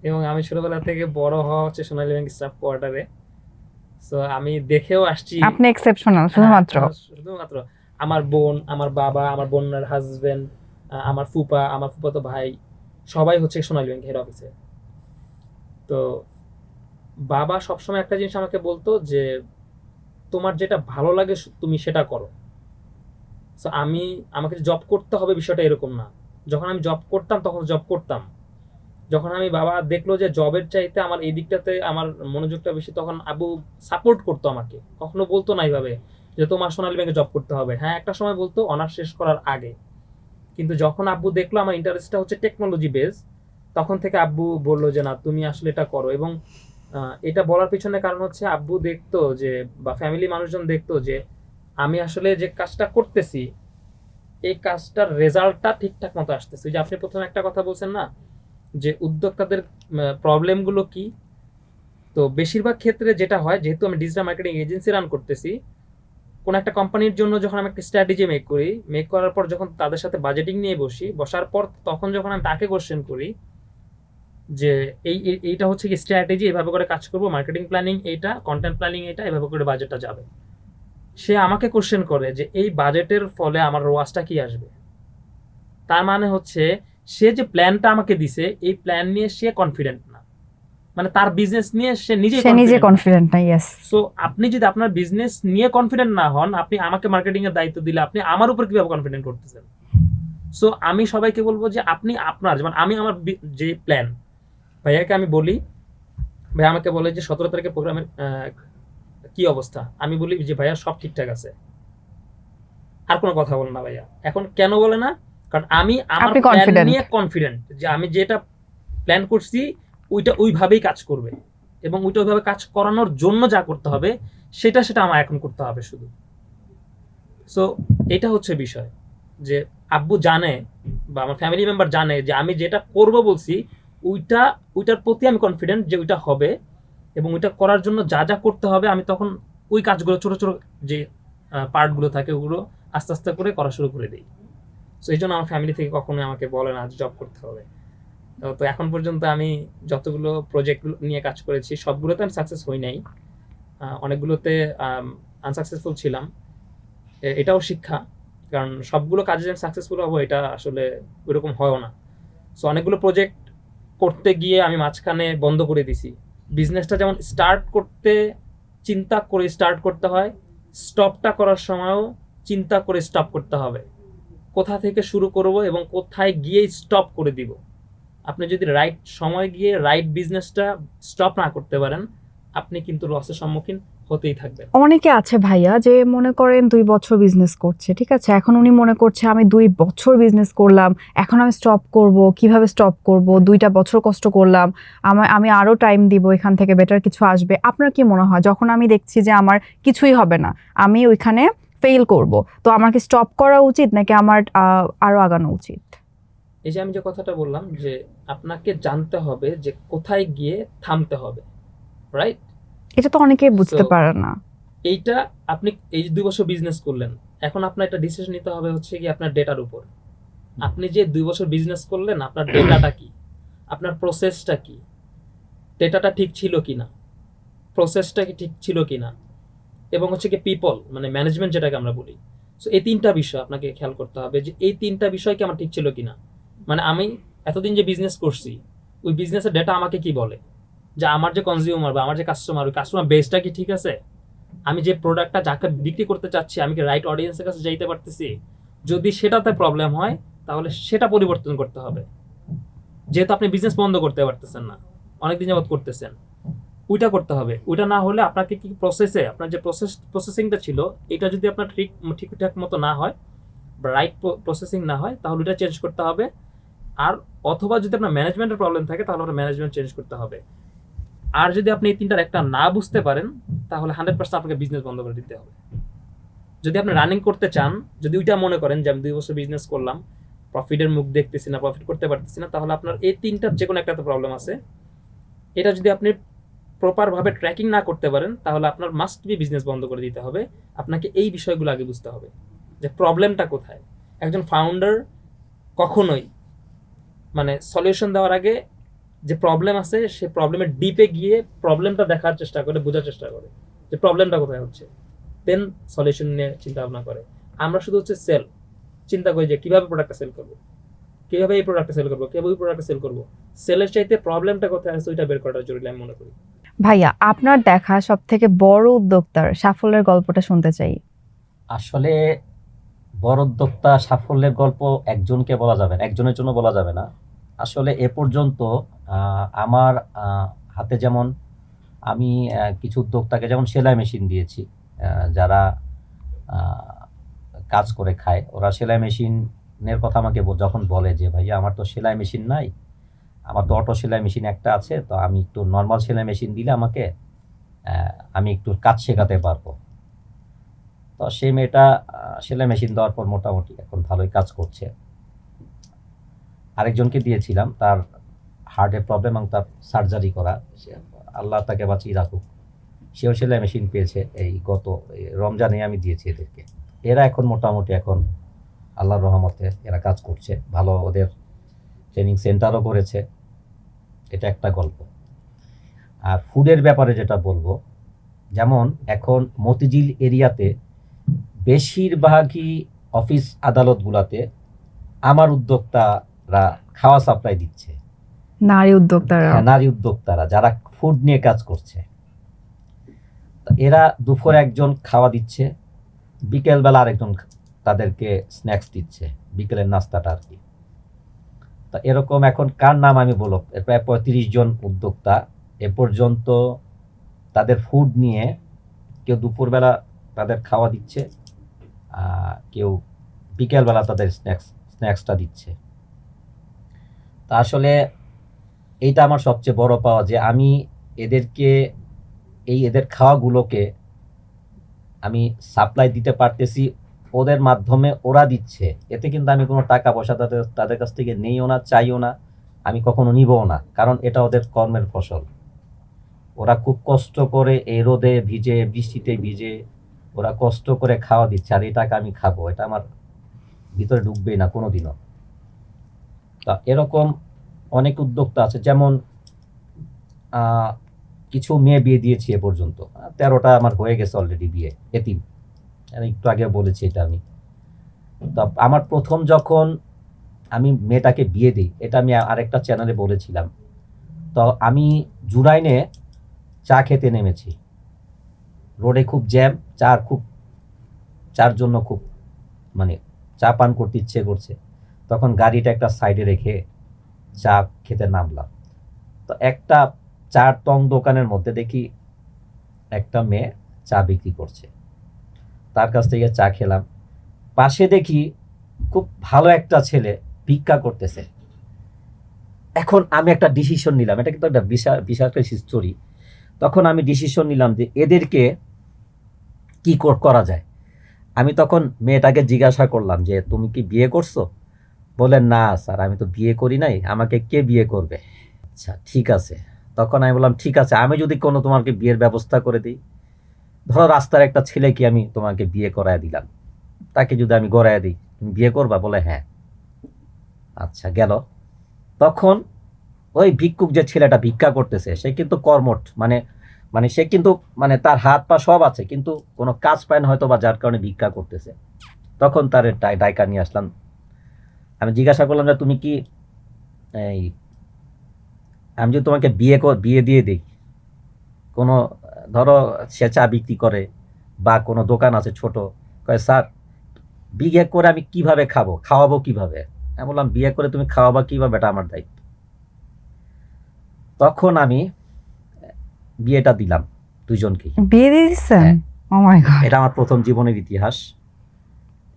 এবং আমি ছোটবেলা থেকে বড় হওয়া হচ্ছে সোনালী ব্যাংক স্টাফ কোয়ার্টারে। সো আমি দেখেও আসছি। আপনি এক্সেপশনাল শুধুমাত্র? শুধুমাত্র আমার বোন, আমার বাবা, আমার বোনের হাজবেন্ড, আমার ফুপা, আমার ফুপাতো ভাই, সবাই হচ্ছে সোনালী ব্যাংক হেড অফিসে। তো বাবা সবসময় একটা জিনিস আমাকে বলতো যে তোমার যেটা ভালো লাগে তুমি সেটা করো। সো আমাকে জব করতে হবে বিষয়টা এরকম না। যখন আমি জব করতাম তখন জব করতাম, যখন আমি বাবা দেখলো যে জবের চাইতে আমার এই দিকটাতে আমার মনোযোগটা বেশি, তখন আব্বু সাপোর্ট করতো আমাকে, কখনো বলতো না এইভাবে যে তোমার সোনালী ব্যাংকে জব করতে হবে। হ্যাঁ, একটা সময় বলতো অনার্স শেষ করার আগে, কিন্তু যখন আব্বু দেখলো আমার ইন্টারেস্টটা হচ্ছে টেকনোলজি বেস, তখন থেকে আব্বু বললো যে না, তুমি আসলে এটা করো। এবং এটা বলার পিছনে কারণ হচ্ছে আব্বু দেখতো যে, বা ফ্যামিলি মানুষজন দেখতো যে আমি আসলে যে কাজটা করতেছি এই কাজটার রেজাল্টটা ঠিকঠাক মতো আসতেছে। যে আপনি প্রথমে একটা কথা বলছেন না, যে উদ্যোক্তাদের প্রবলেমগুলো কি, তো বেশিরভাগ ক্ষেত্রে যেটা হয়, যেহেতু আমি ডিজিটাল মার্কেটিং এজেন্সি রান করতেছি, কোন একটা কোম্পানির জন্য যখন আমি একটা স্ট্র্যাটেজি মেক করার পর যখন তাদের সাথে বাজেটিং নিয়ে বসার পর তখন যখন আমি তাকে কোশ্চেন করি যে এইটা হচ্ছে কি স্ট্র্যাটেজি, এইভাবে করে কাজ করবো, মার্কেটিং প্ল্যানিং এইটা, কন্টেন্ট প্ল্যানিং এইটা, এইভাবে করে বাজেটটা যাবে, সে আমাকে কোশ্চেন করে যে এই বাজেটের ফলে আমার রোয়াজটা কি আসবে। তার মানে হচ্ছে সে যে প্ল্যানটা আমাকে দিছে এই প্ল্যান নিয়ে সে কনফিডেন্ট না, মানে তার বিজনেস নিয়ে সে নিজে কনফিডেন্ট না। ইয়েস। সো আপনি যদি আপনার বিজনেস নিয়ে কনফিডেন্ট না হন, আপনি আমাকে মার্কেটিং এর দায়িত্ব দিলে আপনি আমার উপর কিভাবে কনফিডেন্ট করতেছেন? সো আমি সবাইকে বলবো যে আপনি আপনার, যেমন আমি আমার যে প্ল্যান, ভাইয়াকে আমি বলি, ভাইয়া আমাকে বলে যে 17 তারিখে প্রোগ্রামের কি অবস্থা, আমি বলি যে ভাইয়া সব ঠিকঠাক আছে, আর কোনো কথা বলে না ভাইয়া। এখন কেন বলে না? কারণ আমি আমার প্ল্যান নিয়ে কনফিডেন্ট যে আমি যেটা প্ল্যান করছি ওইটা ওইভাবেই কাজ করবে, এবং ওইটা ওইভাবে কাজ করানোর জন্য যা করতে হবে সেটা আমার এখন করতে হবে শুধু। সো এটা হচ্ছে বিষয়, যে আব্বু জানে বা আমার ফ্যামিলি মেম্বার জানে যে আমি যেটা করব বলছি ওইটার প্রতি আমি কনফিডেন্ট যে ওইটা হবে, এবং ওইটা করার জন্য যা যা করতে হবে আমি তখন ওই কাজগুলো ছোট ছোট যে পার্টগুলো থাকে ওগুলো আস্তে আস্তে করে করা শুরু করে দিই। সো এই জন্য আমার ফ্যামিলি থেকে কখনোই আমাকে বলে না জব করতে হবে। তো এখন পর্যন্ত আমি যতগুলো প্রজেক্ট নিয়ে কাজ করেছি সবগুলোতে আমি সাকসেস হই নাই, অনেকগুলোতে আনসাকসেসফুল ছিলাম। এটাও শিক্ষা, কারণ সবগুলো কাজে যে আমি সাকসেসফুল হবো এটা আসলে ওইরকম হয়ও না। সো অনেকগুলো প্রজেক্ট করতে গিয়ে আমি মাঝখানে বন্ধ করে দিছি। বিজনেসটা যেমন স্টার্ট করতে চিন্তা করে স্টার্ট করতে হয়, স্টপটা করার সময়ও চিন্তা করে স্টপ করতে হবে। কোথা থেকে শুরু করব এবং কোথায় গিয়ে স্টপ করে দিব। আপনি যদি রাইট সময় গিয়ে রাইট বিজনেসটা স্টপ না করতে পারেন, আপনি কিন্তু লসের সম্মুখীন হতেই থাকবেন। অনেকে আছে ভাইয়া যে মনে করেন 2 বছর বিজনেস করছে, ঠিক আছে, এখন উনি মনে করছে আমি 2 বছর বিজনেস করলাম, এখন আমি স্টপ করব, কিভাবে স্টপ করব, 2টা বছর কষ্ট করলাম, আমি আরো টাইম দিব, এখান থেকে বেটার কিছু আসবে। আপনার কি মনে হয় যখন আমি দেখছি যে আমার কিছুই হবে না, আমি ওইখানে ফেল করব, তো আমার কি স্টপ করা উচিত নাকি আমার আরো আগানো উচিত? এই যে আমি যে কথাটা বললাম যে আপনাকে জানতে হবে যে কোথায় গিয়ে থামতে হবে, রাইট? এটা তো অনেকেই বুঝতে So, পারে না। এইটা আপনি এই যে 2 বছর বিজনেস করলেন, এখন আপনার একটা ডিসিশন নিতে হবে হচ্ছে কি আপনার ডেটার উপর। আপনি যে 2 বছর বিজনেস করলেন, আপনার ডেটাটা কি, আপনার প্রসেসটা কি, ডেটাটা ঠিক ছিল কিনা, প্রসেসটা কি ঠিক ছিল কিনা, এবং হচ্ছে কি পিপল মানে ম্যানেজমেন্ট যেটাকে আমরা বলি। সো এই 3টা বিষয় আপনাকে খেয়াল করতে হবে যে এই 3টা বিষয় কি আমার ঠিক ছিল কিনা। মানে আমি এতদিন যে বিজনেস করছি ওই বিজনেসের ডেটা আমাকে কি বলে, যে আমার যে কনজিউমার বা আমার যে কাস্টমার, ওই কাস্টমার বেসটা কি ঠিক আছে, আমি যে প্রোডাক্টটা যাকে বিক্রি করতে চাচ্ছি আমি কি রাইট অডিয়েন্সের কাছে যাইতে পারতেছি। যদি সেটাতে প্রবলেম হয় তাহলে সেটা পরিবর্তন করতে হবে। যেহেতু আপনি বিজনেস বন্ধ করতে পারতেছেন না, অনেকদিন যাবত করতেছেন, ওইটা করতে হবে। ওইটা না হলে আপনাকে কি প্রসেসে আপনার যে প্রসেসিংটা ছিল এটা যদি আপনার ঠিকঠাক মতো না হয় বা রাইট প্রসেসিং না হয় তাহলে ওইটা চেঞ্জ করতে হবে। আর অথবা যদি আপনার ম্যানেজমেন্টের প্রবলেম থাকে তাহলে আপনার ম্যানেজমেন্ট চেঞ্জ করতে হবে। আর যদি আপনি এই 3টার একটা না বুঝতে পারেন তাহলে 100% আপনাকে বিজনেস বন্ধ করে দিতে হবে। যদি আপনি রানিং করতে চান, যদি ওইটা মনে করেন যে আমি 2 বছর বিজনেস করলাম, প্রফিটের মুখ দেখতেছি না, প্রফিট করতে পারতেছি না, তাহলে আপনার এই 3টার যে কোনো একটা প্রবলেম আছে। এটা যদি আপনি প্রপার ভাবে ট্র্যাকিং না করতে পারেন তাহলে আপনার মাস্ট বি বিজনেস বন্ধ করে দিতে হবে। আপনাকে এই বিষয়গুলো আগে বুঝতে হবে যে প্রবলেমটা কোথায়। একজন ফাউন্ডার কখনোই মানে সলিউশন দেওয়ার আগে যে প্রবলেম আছে সে প্রবলেমের ডিপে গিয়ে প্রবলেমটা দেখার চেষ্টা করে, বোঝার চেষ্টা করে যে প্রবলেমটা কোথায় হচ্ছে, দেন সলিউশন নিয়ে চিন্তা ভাবনা করে। আমরা শুধু হচ্ছে সেল চিন্তা করি যে কিভাবে প্রোডাক্টটা সেল করবো, কিভাবে এই প্রোডাক্টটা সেল করবো, কিভাবে ওই প্রোডাক্টটা সেল করবো। সেলের চাইতে প্রবলেমটা কোথায় আছে ওইটা বের করাটা জরুরি আমি মনে করি। ভাইয়া আপনার দেখা সব থেকে বড় উদ্যোক্তার সাফল্যের গল্পটা শুনতে চাই। আসলে বড় উদ্যোক্তা সাফল্যের গল্প একজনকে বলা যাবে না, একজনের জন্য বলা যাবে না। আসলে এ পর্যন্ত আমার হাতে যেমন আমি কিছু উদ্যোক্তাকে যেমন সেলাই মেশিন দিয়েছি, যারা কাজ করে খায়, ওরা সেলাই মেশিনের কথা আমাকে যখন বলে যে ভাইয়া আমার তো সেলাই মেশিন নাই, আমার তো অটো সেলাই মেশিন একটা আছে, তো আমি একটু নর্মাল সেলাই মেশিন দিলে আমাকে আমি একটু কাজ শেখাতে পারবো। তো সেই মেয়েটা সেলাই মেশিন দেওয়ার পর মোটামুটি এখন ভালোই কাজ করছে। আরেকজনকে দিয়েছিলাম, তার হার্টের প্রবলেম এবং তার সার্জারি করা, আল্লাহ তাকে বাঁচিয়ে রাখুক, সেও সেলাই মেশিন পেয়েছে। এই গত রমজানে আমি দিয়েছি এদেরকে। এরা এখন মোটামুটি এখন আল্লাহর রহমতে এরা কাজ করছে ভালো, ওদের ট্রেনিং সেন্টারও করেছে। এটা একটা গল্প। আর ফুডের ব্যাপারে যেটা বলবো, যেমন এখন মতিঝিল এরিয়াতে বেশিরভাগই অফিস আদালতগুলোতে আমার উদ্যোক্তারা খাওয়া সাপ্লাই দিচ্ছে। নারী উদ্যোক্তারা। হ্যাঁ, নারী উদ্যোক্তারা যারা ফুড নিয়ে কাজ করছে, এরা দুপুরে একজন খাওয়া দিচ্ছে, বিকেলবেলা আরেকজন তাদেরকে স্ন্যাক্স দিচ্ছে, বিকেলের নাস্তাটা আর কি। তা এরকম এখন কার নাম আমি বলব, প্রায় 35 জন উদ্যোক্তা এ পর্যন্ত তাদের ফুড নিয়ে, কেউ দুপুরবেলা তাদের খাওয়া দিচ্ছে, কেউ বিকেলবেলা তাদের স্ন্যাক্সটা দিচ্ছে। তা আসলে এইটা আমার সবচেয়ে বড় পাওয়া যে আমি এদেরকে এদের খাওয়াগুলোকে আমি সাপ্লাই দিতে পারতেছি, ওদের মাধ্যমে ওরা দিচ্ছে। এতে কিন্তু আমি কোনো টাকা পয়সা তাদের কাছ থেকে নেইও না, চাইও না, আমি কখনো নিবও না, কারণ এটা ওদের কর্মের ফসল। ওরা খুব কষ্ট করে এই রোদে ভিজে, বৃষ্টিতে ভিজে ওরা কষ্ট করে খাওয়া দিচ্ছে, আর এই টাকা আমি খাবো, এটা আমার ভিতরে ঢুকবেই না কোনোদিনও। তা এরকম অনেক উদ্যোক্তা আছে, যেমন কিছু মেয়ে বিয়ে দিয়েছি এ পর্যন্ত, 13টা আমার হয়ে গেছে অলরেডি বিয়ে, এতিম। একটু আগে বলেছি এটা আমি। তো আমার প্রথম যখন আমি মেয়েটাকে বিয়ে দিই, এটা আমি আরেকটা চ্যানেলে বলেছিলাম, তো আমি জুরাইনে চা খেতে নেমেছি, রোডে খুব জ্যাম, চার জন্য খুব মানে চা পান করতে ইচ্ছে করছে, তখন গাড়িটা একটা সাইডে রেখে চা খেতে নামলাম। তো একটা চার টং দোকানের মধ্যে দেখি একটা মেয়ে চা বিক্রি করছে, তার কাছ থেকে চা খেলাম। পাশে দেখি খুব ভালো একটা ছেলে ভিক্ষা করতেছে। এখন আমি একটা ডিসিশন নিলাম, এটা কিন্তু একটা বিশাল বিশাল একটা স্টোরি। তখন আমি ডিসিশন নিলাম যে এদেরকে কি করা যায়। আমি তখন মেয়েটাকে জিজ্ঞাসা করলাম যে তুমি কি বিয়ে করছো? বলে না স্যার, আমি তো বিয়ে করি নাই, আমাকে কে বিয়ে করবে? আচ্ছা ঠিক আছে। তখন আমি বললাম ঠিক আছে, আমি যদি কোনো তোমাকে বিয়ের ব্যবস্থা করে দিই, ধরো রাস্তার একটা ছেলেকে আমি তোমাকে বিয়ে করায় দিলাম, তাকে যদি আমি গড়ায় দিই, তুমি বিয়ে করবা? বলে হ্যাঁ। আচ্ছা গেল। তখন ওই ভিক্ষুক যে ছেলেটা ভিক্ষা করতেছে, সে কিন্তু কর্মঠ, মানে মানে সে কিন্তু মানে তার হাত পা সব আছে, কিন্তু কোনো কাজ পায় না হয়তো, বা যার কারণে ভিক্ষা করতেছে। তখন তার ডাইকা নিয়ে আসলাম। আমি জিজ্ঞাসা করলাম যে তুমি কি এই আমি যদি তোমাকে বিয়ে দিয়ে দিই, কোনো ধরো সে চা বিক্রি করে বা কোনো দোকান আছে ছোট, কয় স্যার বিয়ে করে আমি কিভাবে খাওয়াবো কিভাবে? আমি বললাম বিয়ে করে তুমি খাওয়াবা কিভাবে, এটা আমার দায়িত্ব। তখন আমি বিয়েটা দিলাম দুইজনকেই। বিয়ে দিয়ে দিচ্ছেন? হ্যাঁ। ও মাই গড। এটা আমার প্রথম জীবনের ইতিহাস,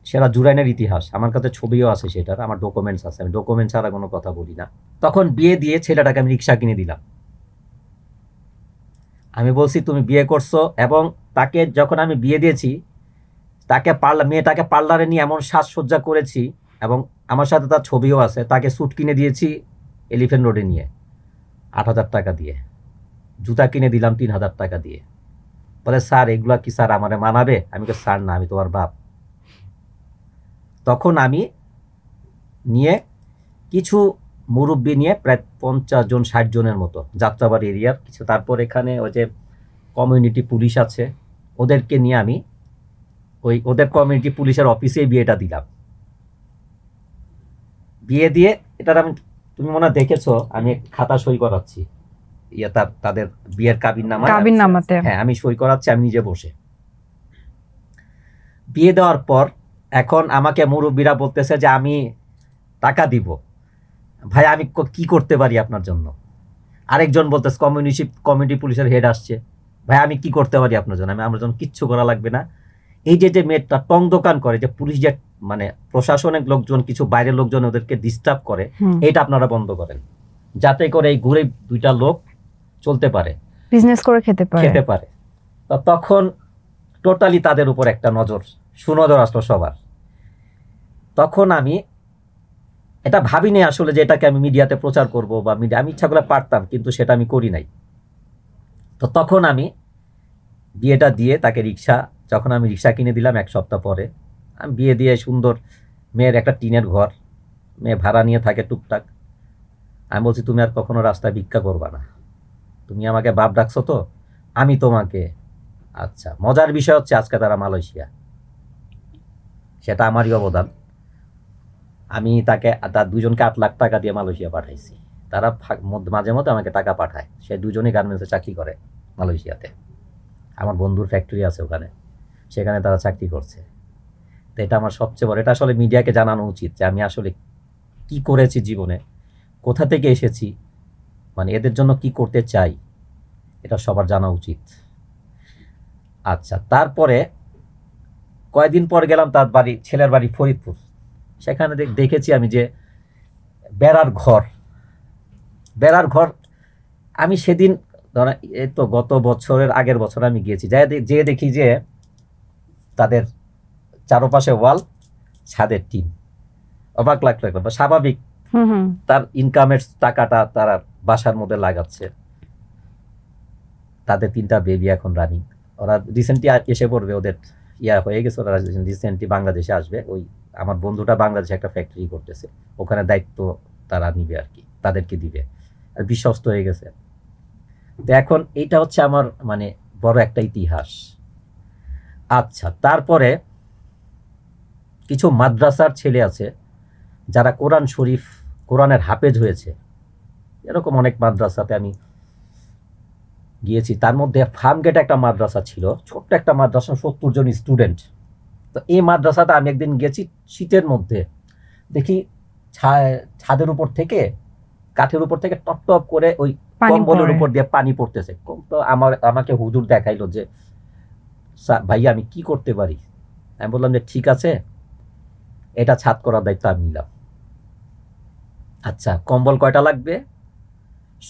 সেটা জুরাইনের ইতিহাস। আমার কাছে ছবিও আছে সেটার, আমার ডকুমেন্টস আছে, আমি ডকুমেন্ট ছাড়া কোনো কথা বলি না। তখন বিয়ে দিয়ে ছেলেটাকে আমি রিক্সা কিনে দিলাম। আমি বলছি তুমি বিয়ে করছো, এবং তাকে যখন আমি বিয়ে দিয়েছি, মেয়েটাকে পার্লারে নিয়ে এমন সাজসজ্জা করেছি, এবং আমার সাথে তার ছবিও আছে, তাকে স্যুট কিনে দিয়েছি এলিফ্যান্ট রোডে নিয়ে 8,000 টাকা দিয়ে, জুতা কিনে দিলাম 3,000 টাকা দিয়ে। বলে স্যার এগুলা কি স্যার আমারে মানাবে? আমি বলি স্যার না, আমি তোমার বাপ। তখন আমি নিয়ে কিছু মুরব্বী নিয়ে প্রায় 50 জন 60 জনের মতো যাত্রাবাড়ি এরিয়ার কিছু, তারপর এখানে ওই যে কমিউনিটি পুলিশ আছে, ওদেরকে নিয়ে আমি ওদের কমিউনিটি পুলিশের অফিসেই বিয়েটা দিলাম। বিয়ে দিয়ে তুমি মনে হয় দেখেছো, আমি খাতা সই করাচ্ছি, তাদের বিয়ের কাবিননামাতে। হ্যাঁ আমি সই করাচ্ছি, আমি নিজে বসে। বিয়ে দেওয়ার পর এখন আমাকে মুরব্বীরা বলতেছে যে আমি টাকা দিব, ভাই আমি কি করতে পারি আপনার জন্য? আরেকজন বলতেছে কমিউনিটি পুলিশের হেড আসছে, ভাই আমি কি করতে পারি আপনার জন্য? আমার জন্য কিচ্ছু করা লাগবে না। এই যে মেয়েটা টং দোকান করে, যে পুলিশ যে মানে প্রশাসনিক লোকজন কিছু বাইরের লোকজন ওদেরকে ডিস্টার্ব করে, এটা আপনারা বন্ধ করেন, যাতে করে এই ঘুরে দুইটা লোক চলতে পারে, বিজনেস করে খেতে পারে। তো তখন টোটালি তাদের উপর একটা সুনজর আসলো সবার। তখন আমি এটা ভাবিনি আসলে যে এটাকে আমি মিডিয়াতে প্রচার করব বা আমি ইচ্ছা করে পারতাম, কিন্তু সেটা আমি করি নাই। তো তখন আমি বিয়েটা দিয়ে তাকে যখন আমি রিক্সা কিনে দিলাম 1 সপ্তাহ পরে, আমি বিয়ে দিয়ে সুন্দর মেয়ের একটা টিনের ঘর, মেয়ে ভাড়া নিয়ে থাকে টুকটাক। আমি বলছি তুমি আর কখনো রাস্তায় ভিক্ষা করবা না, তুমি আমাকে বাপ ডাকছো তো, আমি তোমাকে। আচ্ছা মজার বিষয় হচ্ছে আজকে তারা মালয়েশিয়া, সেটা আমারই অবদান। আমি তার দুজনকে 8 লাখ টাকা দিয়ে মালয়েশিয়া পাঠাইছি। তারা মাঝে মধ্যে আমাকে টাকা পাঠায়, সে দুজনেই গার্মেন্টসে চাকরি করে মালয়েশিয়াতে। আমার বন্ধুর ফ্যাক্টরি আছে ওখানে, সেখানে তারা চাকরি করছে। তো এটা আমার সবচেয়ে বড়, এটা আসলে মিডিয়াকে জানানো উচিত যে আমি আসলে কি করেছি জীবনে, কোথা থেকে এসেছি, মানে এদের জন্য কি করতে চাই, এটা সবার জানা উচিত। আচ্ছা তারপরে কয়েকদিন পর গেলাম তার ছেলের বাড়ি ফরিদপুর। সেখানে দেখেছি আমি যে বেড়ার ঘর। আমি সেদিন এই তো গত বছরের আগের বছর আমি গিয়েছি, যে দেখি যে তাদের চারপাশে ওয়াল, ছাদের টিন। অবাক লাগলো, স্বাভাবিক, তার ইনকামের টাকাটা তারা বাসার মধ্যে লাগাচ্ছে। তাদের 3টা বেবি এখন রানিং, ওরা রিসেন্টলি এসে পড়বে, ওদের হয়ে গেছে, ওরা রিসেন্টলি বাংলাদেশে আসবে। ওই আমার বন্ধুটা বাংলাদেশে একটা ফ্যাক্টরি করতেছে, ওখানে দায়িত্ব তারা নিবে আর কি, তাদেরকে দিবে, আর বিশ্বস্ত হয়ে গেছে। তো এখন এইটা হচ্ছে আমার মানে বড় একটা ইতিহাস। আচ্ছা, তারপরে কিছু মাদ্রাসার ছেলে আছে যারা কোরআন শরীফ, কোরআনের হাফেজ হয়েছে, এরকম অনেক মাদ্রাসাতে আমি গিয়েছি। তার মধ্যে ফার্মগেট একটা মাদ্রাসা ছিল, ছোট্ট একটা মাদ্রাসা, 70 জন স্টুডেন্ট। তো এই মাদ্রাসাতে আমি একদিন গেছি শীতের মধ্যে, দেখি ছাদের উপর থেকে, কাঠের উপর থেকে টপ টপ করে ওই পানি কম্বলের পড়ে। উপর দিয়ে পানি পড়তেছে। তো আমাকে হুজুর দেখাইলো যে ভাইয়া আমি কি করতে পারি। আমি বললাম যে ঠিক আছে, এটা ছাদ করার দায়িত্ব আমি নিলাম। আচ্ছা, কম্বল কয়টা লাগবে?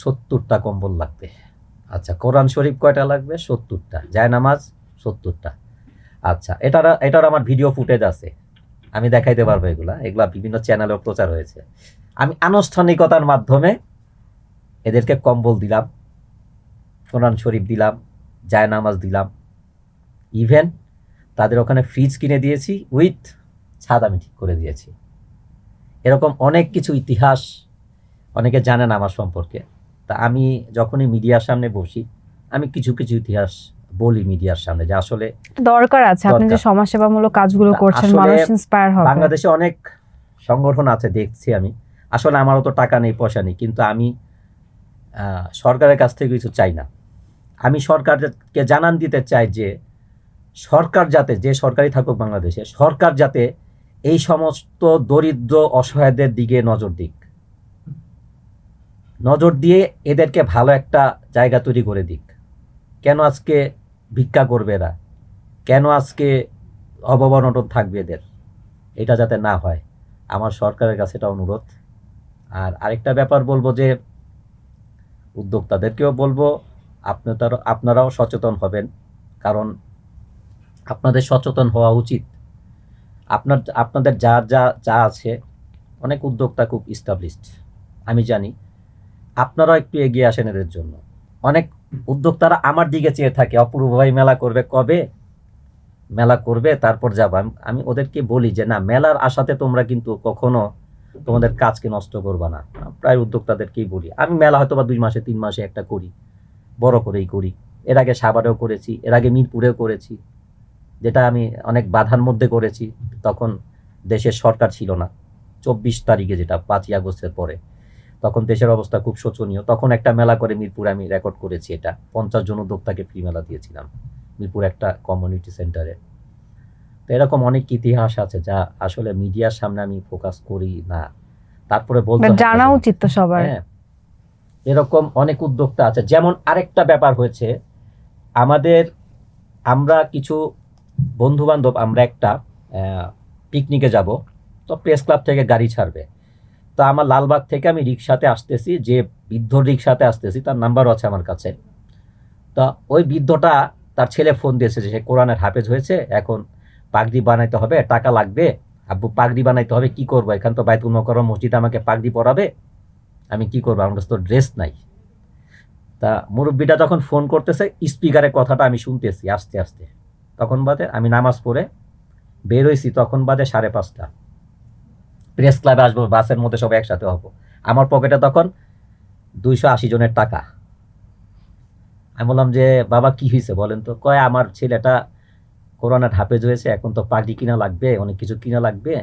70টা কম্বল লাগবে। আচ্ছা, কোরআন শরীফ কয়টা লাগবে? 70টা। জায়নামাজ 70টা। আচ্ছা, এটার আমার ভিডিও ফুটেজ আছে, আমি দেখাইতে পারবো। এগুলা বিভিন্ন চ্যানেলেও প্রচার হয়েছে। আমি আনুষ্ঠানিকতার মাধ্যমে এদেরকে কম্বল দিলাম, কোরআন শরীফ দিলাম, জায়নামাজ দিলাম, ইভেন তাদের ওখানে ফ্রিজ কিনে দিয়েছি, উইথ ছাদ আমি ঠিক করে দিয়েছি। এরকম অনেক কিছু ইতিহাস অনেকে জানেন আমার সম্পর্কে। তা আমি যখনই মিডিয়ার সামনে বসি, আমি কিছু কিছু ইতিহাস বলি মিডিয়ার সামনে, যে আসলে দরকার আছে, আপনি যে দরকার। সমাজসেবামূলক কাজগুলো তা করছেন, আসলে মানুষ ইন্সপায়ার হবে। বাংলাদেশে অনেক সংগঠন আছে দেখছি আমি, আসলে আমারও তো টাকা নেই, পয়সা নেই, কিন্তু আমি সরকারের কাছ থেকে কিছু চাই না। আমি সরকারকে জানান দিতে চাই যে সরকার যাতে, যে সরকারই থাকুক বাংলাদেশে, সরকার যাতে এই সমস্ত দরিদ্র অসহায়দের দিকে নজর দিক, নজর দিয়ে এদেরকে ভালো একটা জায়গা তৈরি করে দিক। কেন আজকে ভিক্ষা করবে এরা, কেন আজকে অভাব-অনটন থাকবে এদের, এটা যাতে না হয়, আমার সরকারের কাছে এটা অনুরোধ। আর আরেকটা ব্যাপার বলবো যে উদ্যোক্তাদেরকেও বলবো, আপনারাও সচেতন হবেন, কারণ আপনাদের সচেতন হওয়া উচিত। আপনাদের যা আছে, অনেক উদ্যোক্তা খুব ইস্টাবলিশড, আমি জানি। আপনারাও একটু এগিয়ে আসেন এদের জন্য। অনেক উদ্যোক্তারা আমার দিকে চেয়ে থাকে, অপূর্ব ভাই মেলা করবে কবে, মেলা করবে তারপর যাব। আমি ওদেরকে বলি যে না, মেলার আশাতে তোমরা কিন্তু কখনো তোমাদের কাজকে নষ্ট করবা না। প্রায় উদ্যোক্তাদেরকেই বলি, আমি মেলা হয়তো বা 2 মাসে 3 মাসে একটা করি, বড় করেই করি। এর আগে সাভারেও করেছি, এর আগে মিরপুরেও করেছি, যেটা আমি অনেক বাধার মধ্যে করেছি। তখন দেশের সরকার ছিল না, 24 তারিখে, যেটা 5ই আগস্টের পরে, তখন দেশের অবস্থা খুব শোচনীয়। তখন একটা মেলা করে মিরপুরে আমি রেকর্ড করেছি, এটা 50 জন উদ্যোক্তাকে ফ্রি মেলা দিয়েছিলাম মিরপুর একটা কমিউনিটি সেন্টারে। তো এরকম অনেক ইতিহাস আছে যা আসলে মিডিয়ার সামনে আমি ফোকাস করি না, তারপরে বলতে হয় জানা যে- উচিত তো সবার। হ্যাঁ, এরকম অনেক উদ্যোক্তা আছে। যেমন আরেকটা ব্যাপার হয়েছে, আমরা কিছু বন্ধু বান্ধব, আমরা একটা পিকনিকে যাব, তো প্রেস ক্লাব থেকে গাড়ি ছাড়বে। তো আমার লালবাগ থেকে আমি রিক্সাতে আসতেছি, যে বৃদ্ধ রিক্সাতে আসতেছি, তার নাম্বারও আছে আমার কাছে। তো ওই বৃদ্ধটা, তার ছেলে ফোন দিয়েছে যে সে কোরআনের হাফেজ হয়েছে, এখন পাগড়ি বানাইতে হবে, টাকা লাগবে, আব্বু পাগড়ি বানাইতে হবে, কি করবো, এখান তো বাইতুল মোকাররম মসজিদে আমাকে পাগড়ি পরাবে, আমি কি করবো, আমার কাছে তো ড্রেস নাই। তা মুরব্বীটা যখন ফোন করতেছে, স্পিকারে কথাটা আমি শুনতেছি আস্তে আস্তে, তখন বাদে আমি নামাজ পড়ে বের হয়েছি, তখন বাদে 5:30। প্রেস ক্লাবে আসবো, বাসের মধ্যে সব একসাথে হবো, আমার পকেটে তখন 280 জনের টাকা। আমি বললাম যে বাবা কি হয়েছে বলেন তো। কয় আমার ছেলেটা কোরআনের হাফেজ হয়েছে, এখন তো পাগড়ি কিনা লাগবে, অনেক কিছু কিনা লাগবে।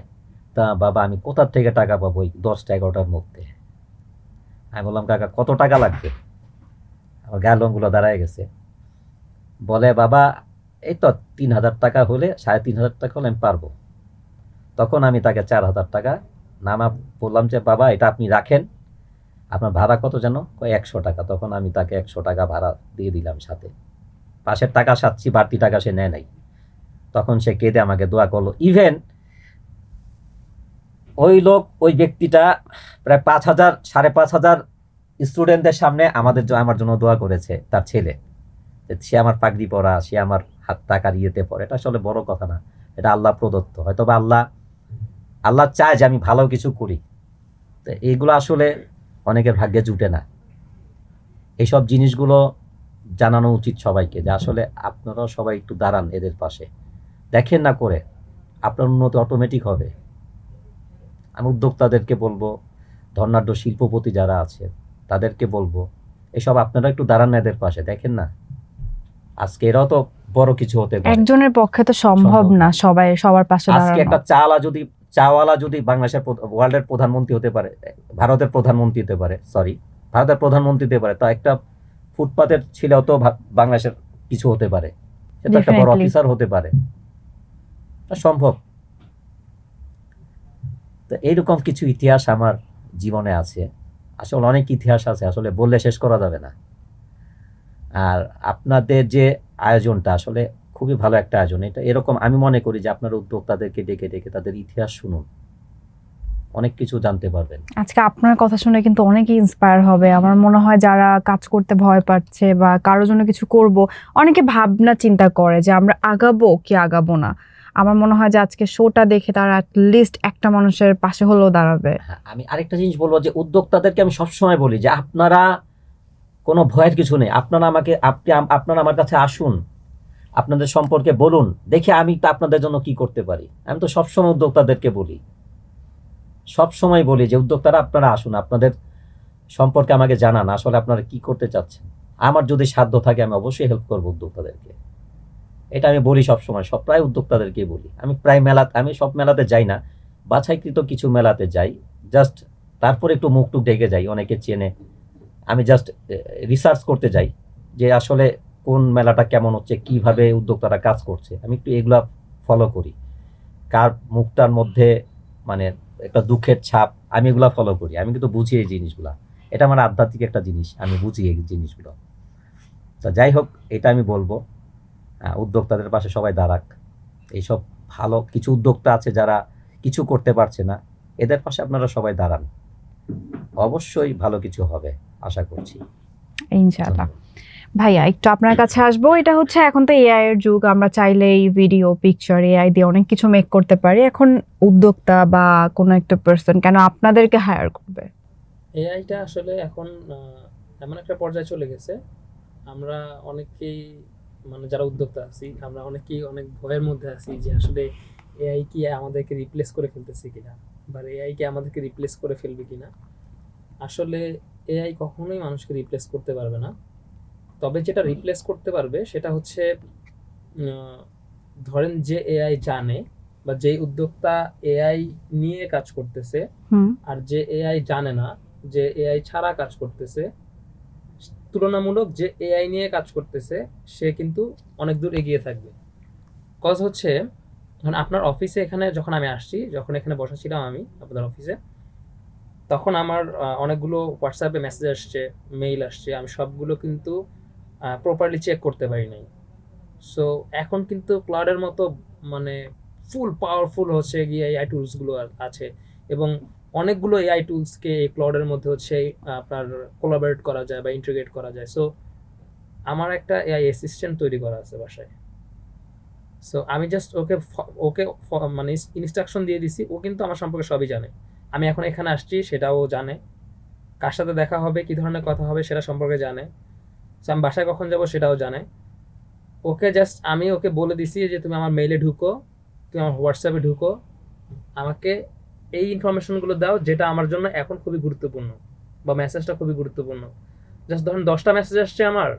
তা বাবা আমি কোথার থেকে টাকা পাবো ওই 10টা-11টার মধ্যে। আমি বললাম কাকা কত টাকা লাগবে? আমার গায়ের লোমগুলো দাঁড়ায় গেছে। বলে বাবা এই তো 3,000 টাকা হলে, 3,500 টাকা হলে আমি পারবো। তখন আমি তাকে 4,000 টাকা নামা বললাম যে বাবা এটা আপনি রাখেন, আপনার ভাড়া কত যেন? কয় 100 টাকা। তখন আমি তাকে 100 টাকা ভাড়া দিয়ে দিলাম, সাথে পাশের টাকা সাচ্ছি, বাড়তি টাকা সে নেয় নাই। তখন সে কেঁদে আমাকে দোয়া করলো। ইভেন ওই ব্যক্তিটা প্রায় 5,000 5,500 স্টুডেন্টদের সামনে আমার জন্য দোয়া করেছে, তার ছেলে, যে সে আমার পাগড়ি পরা, সে আমার হাত টাকা ইয়েতে পড়ে। এটা আসলে বড় কথা না, এটা আল্লাহ প্রদত্ত। হয়তো বা আল্লাহ চায় যে আমি ভালো কিছু করি। তো এইগুলো আসলে অনেকের ভাগ্যে জুটে না। এইসব জিনিসগুলো জানানো উচিত সবাইকে, যে আসলে আপনারাও সবাই একটু দাঁড়ান এদের পাশে, দেখেন না করে, আপনার উন্নতি অটোমেটিক হবে। আমি উদ্যোক্তাদেরকে বলবো, ধনাঢ্য শিল্পপতি যারা আছে তাদেরকে বলবো, এসব আপনারা একটু দাঁড়ান না এদের পাশে, দেখেন না আজকে এরাও তো বড় কিছু হতে পারে। একজনের পক্ষে তো সম্ভব সম্ভব না সবার পাশে আজকে দাঁড়ানো। একটা চাওয়ালা যদি বাংলাদেশের ওয়ার্ল্ডের প্রধানমন্ত্রী হতে পারে, ভারতের প্রধানমন্ত্রী হতে পারে, ভারতের প্রধানমন্ত্রী হতে পারে, তা একটা ফুটপাতের ছেলেও তো বাংলাদেশের কিছু হতে পারে, সে তো একটা বড় Definitely. অফিসার হতে পারে, এটা সম্ভব। তো এইরকম কিছু ইতিহাস আমার জীবনে আছে, আসলে অনেক ইতিহাস আছে, আসলে বললে শেষ করা যাবে না। আর আপনাদের যে আয়োজনটা আসলে খুবই ভালো একটা আয়োজন, এটা এরকম আমি মনে করি যে আপনারা উদ্যোক্তাদেরকে ডেকে ডেকে তাদের ইতিহাস শুনুন, অনেক কিছু জানতে পারবেন। আজকে আপনার কথা শুনে কিন্তু অনেকেই ইন্সপায়ার হবে। আমার মনে হয় যারা কাজ করতে ভয় পাচ্ছে বা কারোর জন্য কিছু করব, অনেকে ভাবনা চিন্তা করে যে আমরা আগাবো কি আগাবো না। আমার মনে হয় যে আজকে শোটা দেখে তারা লিস্ট একটা মানুষের পাশে হলেও দাঁড়াবে। হ্যাঁ, আমি আরেকটা জিনিস বলবো যে উদ্যোক্তাদেরকে আমি সবসময় বলি যে আপনারা কোনো ভয়ের কিছু নেই, আপনারা আমার কাছে আসুন, আপনাদের সম্পর্কে বলুন, দেখে আমি তো আপনাদের জন্য কি করতে পারি। আমি তো সবসময় উদ্যোক্তাদেরকে বলি, সবসময় বলি যে উদ্যোক্তারা আপনারা আসুন, আপনাদের সম্পর্কে আমাকে জানান, আসলে আপনারা কি করতে চাচ্ছেন। আমার যদি সাধ্য থাকে আমি অবশ্যই হেল্প করবো উদ্যোক্তাদেরকে, এটা আমি বলি সবসময়, প্রায় উদ্যোক্তাদেরকেই বলি। আমি সব মেলাতে যাই না, বাছাইকৃত কিছু মেলাতে যাই, জাস্ট তারপরে একটু মুখটুক ঢেকে যাই, অনেকে চেনে। আমি জাস্ট রিসার্চ করতে যাই যে আসলে কোন মেলাটা কেমন হচ্ছে, কিভাবে উদ্যোক্তারা কাজ করছে, আমি একটু এগুলা ফলো করি। কার মুখটার মধ্যে মানে একটা দুঃখের ছাপ, আমি এগুলা ফলো করি। আমি কিন্তু বুঝি এই জিনিসগুলা, এটা আমার আধ্যাত্মিক একটা জিনিস, আমি বুঝি এই জিনিসগুলো। তো যাই হোক, এটা আমি বলবো উদ্যোক্তাদের পাশে সবাই দাঁড়াক। এইসব ভালো কিছু উদ্যোক্তা আছে যারা কিছু করতে পারছে না, এদের পাশে আপনারা সবাই দাঁড়ান, অবশ্যই ভালো কিছু হবে আশা করছি। ইনশাআল্লাহ। ভাইয়া একটু আপনার কাছে আসবো, এটা হচ্ছে এখন তো এআই এর যুগ, আমরা চাইলেই ভিডিও পিকচার এআই দিয়ে অনেক কিছু মেক করতে পারি। এখন উদ্যোক্তা বা কোনো একটা পার্সন কেন আপনাদেরকে হায়ার করবে? এআইটা আসলে এখন এমন একটা পর্যায়ে চলে গেছে, আমরা অনেকেই মানে যারা উদ্যোক্তা আছি আমরা অনেকেই অনেক ভয়ের মধ্যে আছি যে আসলে এআই কি আমাদেরকে রিপ্লেস করে ফেলতেছে কিনা, বা এআই কি আমাদেরকে রিপ্লেস করে ফেলবে কিনা। আসলে এআই কখনোই মানুষকে রিপ্লেস করতে পারবে না। তবে যেটা রিপ্লেস করতে পারবে সেটা হচ্ছে ধরেন যে এআই জানে, বা যেই উদ্যোক্তা এআই নিয়ে কাজ করতেছে আর যে এআই জানে না, যে এআই ছাড়া কাজ করতেছে, তুলনামূলক যে এআই নিয়ে কাজ করতেছে সে কিন্তু অনেক দূর এগিয়ে থাকবে। কজ হচ্ছে ধরুন আপনার অফিসে, এখানে যখন আমি আসছি, যখন এখানে বসা ছিলাম আমি আপনাদের অফিসে, তখন আমার অনেকগুলো হোয়াটসঅ্যাপে মেসেজ আসছে, মেইল আসছে, আমি সবগুলো কিন্তু প্রপারলি চেক করতে পারি নাই। সো এখন কিন্তু ক্লাউডের মতো মানে ফুল পাওয়ারফুল হচ্ছে গিয়ে এআই টুলসগুলো আছে, এবং অনেকগুলো এআই টুলসকে এই ক্লাউডের মধ্যে হচ্ছে আপনার কোলাবরেট করা যায় বা ইন্টিগ্রেট করা যায়। সো আমার একটা এআই অ্যাসিস্ট্যান্ট তৈরি করা আছে বাসায়। সো আমি জাস্ট ওকে মানে ইনস্ট্রাকশন দিয়ে দিছি, ও কিন্তু আমার সম্পর্কে সবই জানে। আমি এখন এখানে আসছি সেটাও জানে, কার সাথে দেখা হবে, কী ধরনের কথা হবে সেটা সম্পর্কে জানে। সো আমি বাসায় কখন যাব সেটাও জানে। আমি ওকে বলে দিছি যে তুমি আমার মেইলে ঢুকো, তুমি আমার হোয়াটসঅ্যাপে ঢুকো, আমাকে এই ইনফরমেশনগুলো দাও যেটা আমার জন্য এখন খুবই গুরুত্বপূর্ণ, বা মেসেজটা খুবই গুরুত্বপূর্ণ। জাস্ট ধরুন 10টা মেসেজ আসছে আমার,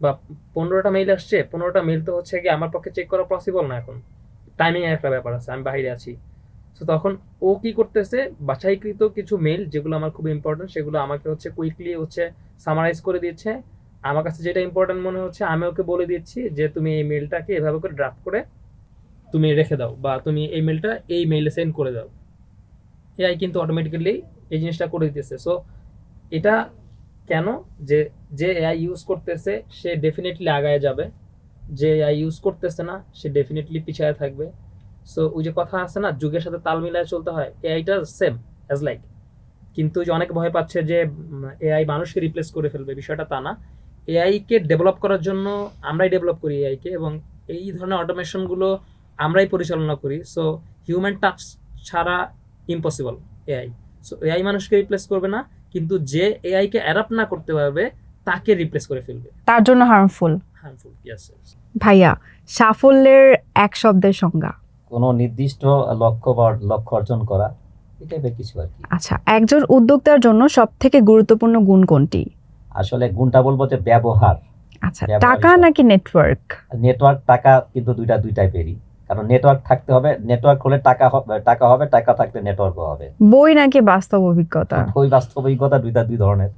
বা 15টা মেইল আসছে, 15টা মেইল তো হচ্ছে কি আমার পক্ষে চেক করা পসিবল না, এখন টাইমিং এর একটা ব্যাপার আছে, আমি বাইরে আছি। সো তখন ও কি করতেছে, বাছাইকৃত কিছু মেইল যেগুলো আমার খুব ইম্পর্টেন্ট সেগুলো আমাকে হচ্ছে কুইকলি হচ্ছে সামারাইজ করে দিচ্ছে। আমার কাছে যেটা ইম্পর্টেন্ট মনে হচ্ছে আমি ওকে বলে দিচ্ছি যে তুমি এই মেইলটাকে এভাবে করে ড্রাফট করে তুমি রেখে দাও, বা তুমি এই মেইলটা এই মেইলে সেন্ড করে দাও। এআই কিন্তু অটোমেটিক্যালি এই জিনিসটা করে দিতেছে। সো এটা কেন, যে এআই ইউজ করতেছে সে ডেফিনেটলি আগায় যাবে, যে এআই ইউজ করতেছে না সে ডেফিনেটলি পিছায় থাকবে। সো ওই যে কথা আছে না, যুগের সাথে তাল মিলায় চলতে হয়, এআইটা সেম অ্যাজ লাইক। কিন্তু যে অনেক ভয় পাচ্ছে যে এআই মানুষকে রিপ্লেস করে ফেলবে, বিষয়টা তা না। এআইকে ডেভেলপ করার জন্য আমরাই ডেভেলপ করি এআইকে, এবং এই ধরনের অটোমেশনগুলো আমরাই পরিচালনা করি। সো হিউম্যান টাচ ছাড়া ইম্পসিবল এআই। সো এআই মানুষকে রিপ্লেস করবে না, কিন্তু যে এআইকে অ্যাডাপ্ট না করতে পারবে তাকে রিপ্লেস করে ফেলবে, তার জন্য হার্মফুল। ইয়েস। ভাইয়া, সাফল্যের এক শব্দের সংজ্ঞা? কোনো নির্দিষ্ট লক্ষ্য অর্জন করা, এই টাইপের কিছু আর কি। আচ্ছা, একজন উদ্যোক্তার জন্য সবথেকে গুরুত্বপূর্ণ গুণ কোনটি? আসলে গুণটা বলবো যে ব্যবহার। আচ্ছা, ব্যবহারই টাকা সব। নাকি নেটওয়ার্ক? নেটওয়ার্ক, টাকা কিন্তু দুই টাইপেরই, কারণ নেটওয়ার্ক থাকতে হবে, নেটওয়ার্ক হলে টাকা হবে, টাকা থাকলে নেটওয়ার্কও হবে। বই নাকি বাস্তব অভিজ্ঞতা? ওই বাস্তব অভিজ্ঞতা দুই ধরনের।